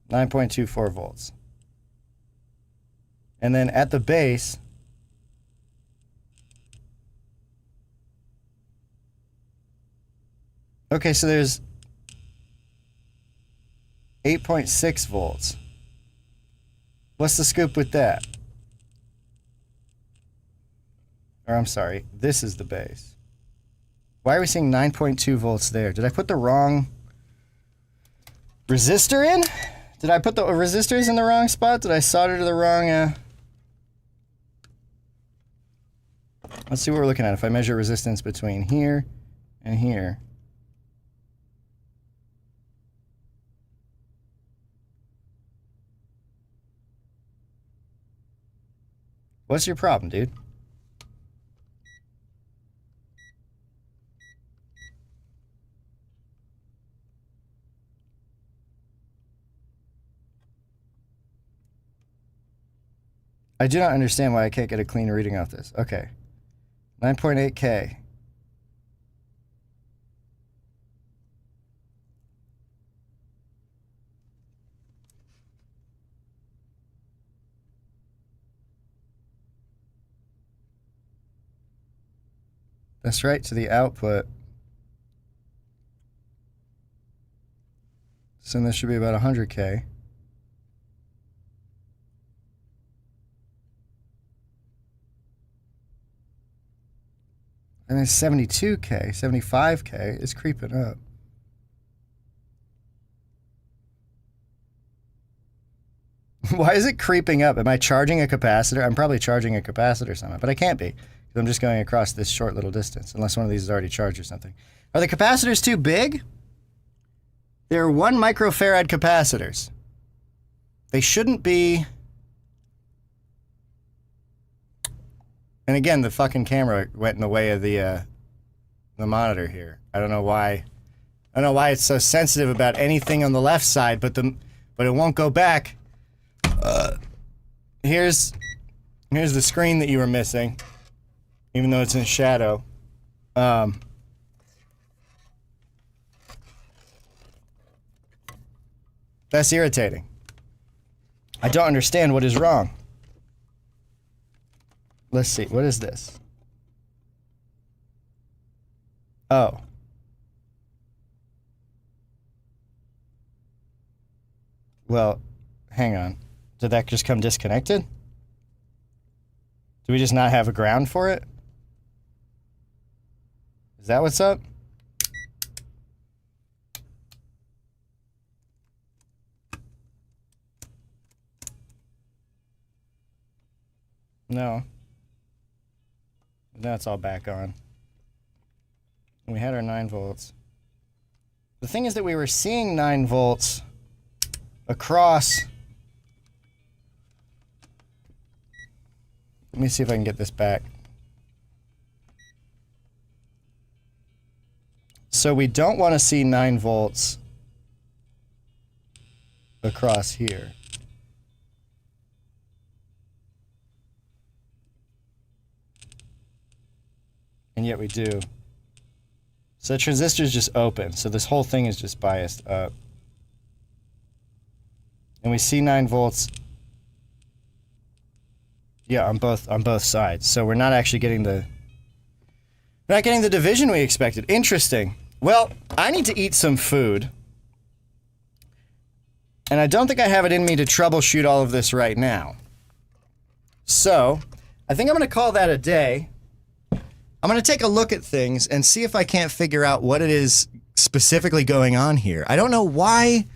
.24 volts. And then at the base, okay, so there's 8.6 volts. What's the scoop with that? Or I'm sorry, this is the base. Why are we seeing 9.2 volts there? Did I put the wrong resistor in? Did I put the resistors in the wrong spot? Did I solder to the wrong... Let's see what we're looking at. If I measure resistance between here and here. What's your problem, dude? I do not understand why I can't get a clean reading off this. Okay. 9.8K. That's right, to the output. So this should be about 100K. And then 72K, 75K is creeping up. Why is it creeping up? Am I charging a capacitor? I'm probably charging a capacitor somehow, but I can't be. Because I'm just going across this short little distance, unless one of these is already charged or something. Are the capacitors too big? They're 1 microfarad capacitors. They shouldn't be... And again, the fucking camera went in the way of the monitor here. I don't know why. I don't know why it's so sensitive about anything on the left side, but it won't go back. Here's the screen that you were missing, even though it's in shadow. That's irritating. I don't understand what is wrong. Let's see, what is this? Oh. Well, hang on. Did that just come disconnected? Do we just not have a ground for it? Is that what's up? No. Now it's all back on. We had our 9 volts. The thing is that we were seeing 9 volts across. Let me see if I can get this back. So we don't want to see 9 volts across here. And yet we do. So the transistor is just open. So this whole thing is just biased up. And we see 9 volts. Yeah, on both sides. So we're not actually getting the division we expected. Interesting. Well, I need to eat some food. And I don't think I have it in me to troubleshoot all of this right now. So, I think I'm going to call that a day. I'm going to take a look at things and see if I can't figure out what it is specifically going on here. I don't know why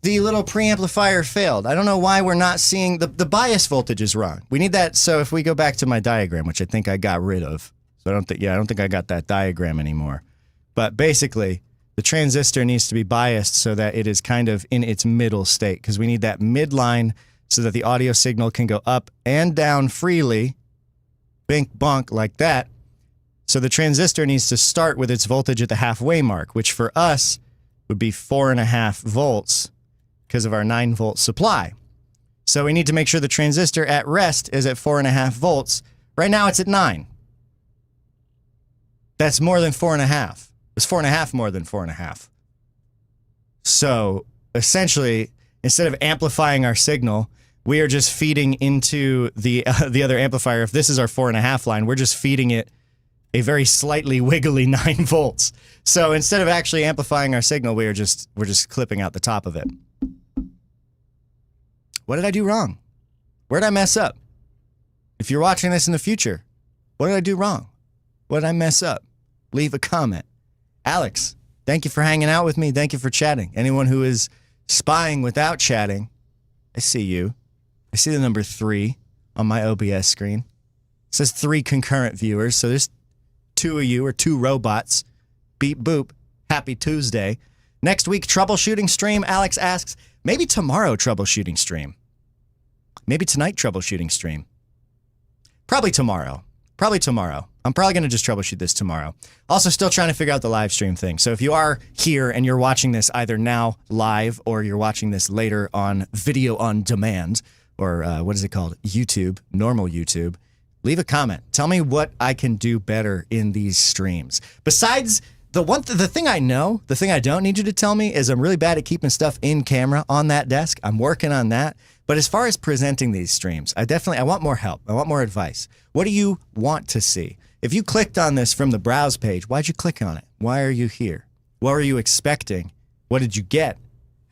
the little preamplifier failed. I don't know why we're not seeing the bias voltage is wrong. We need that. So if we go back to my diagram, which I think I got rid of. So I don't think I got that diagram anymore. But basically, the transistor needs to be biased so that it is kind of in its middle state, because we need that midline so that the audio signal can go up and down freely, bink bonk like that. So the transistor needs to start with its voltage at the halfway mark, which for us would be 4.5 volts because of our 9 volt supply. So we need to make sure the transistor at rest is at 4.5 volts. Right now it's at 9. That's more than 4.5. It's 4.5 more than 4.5. So essentially, instead of amplifying our signal, we are just feeding into the other amplifier. If this is our 4.5 line, we're just feeding it a very slightly wiggly 9 volts. So instead of actually amplifying our signal, we're just clipping out the top of it. What did I do wrong? Where did I mess up? If you're watching this in the future, what did I do wrong? What did I mess up? Leave a comment. Alex, thank you for hanging out with me. Thank you for chatting. Anyone who is spying without chatting, I see you. I see the number 3 on my OBS screen. It says 3 concurrent viewers, so there's 2 of you, or 2 robots. Beep boop. Happy Tuesday. Next week, troubleshooting stream, Alex asks. Maybe tomorrow, troubleshooting stream. Maybe tonight, troubleshooting stream. Probably tomorrow. Probably tomorrow. I'm probably going to just troubleshoot this tomorrow. Also, still trying to figure out the live stream thing. So if you are here and you're watching this either now live or you're watching this later on video on demand, or what is it called? YouTube, normal YouTube. Leave a comment. Tell me what I can do better in these streams. Besides, the thing I know, the thing I don't need you to tell me is I'm really bad at keeping stuff in camera on that desk. I'm working on that. But as far as presenting these streams, I want more help. I want more advice. What do you want to see? If you clicked on this from the browse page, why'd you click on it? Why are you here? What were you expecting? What did you get?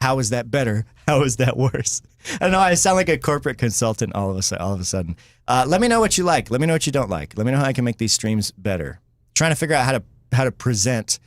How is that better? How is that worse? I don't know. I sound like a corporate consultant all of a sudden. Let me know what you like. Let me know what you don't like. Let me know how I can make these streams better. Trying to figure out how to present.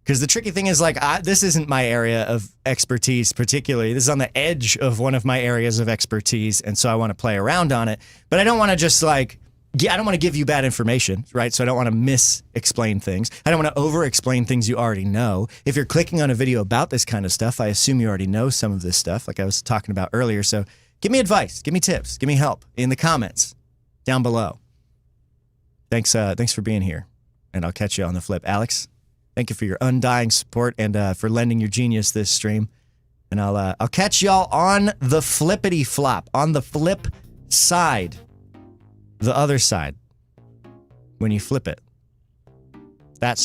Because the tricky thing is, like, this isn't my area of expertise particularly. This is on the edge of one of my areas of expertise, and so I want to play around on it. But I don't want to just, like, I don't want to give you bad information, right? So I don't want to mis-explain things. I don't want to over-explain things you already know. If you're clicking on a video about this kind of stuff, I assume you already know some of this stuff, like I was talking about earlier. So give me advice, give me tips, give me help in the comments down below. thanks for being here, and I'll catch you on the flip. Alex, thank you for your undying support and for lending your genius this stream. And I'll catch y'all on the flippity flop, on the flip side, the other side, when you flip it. That's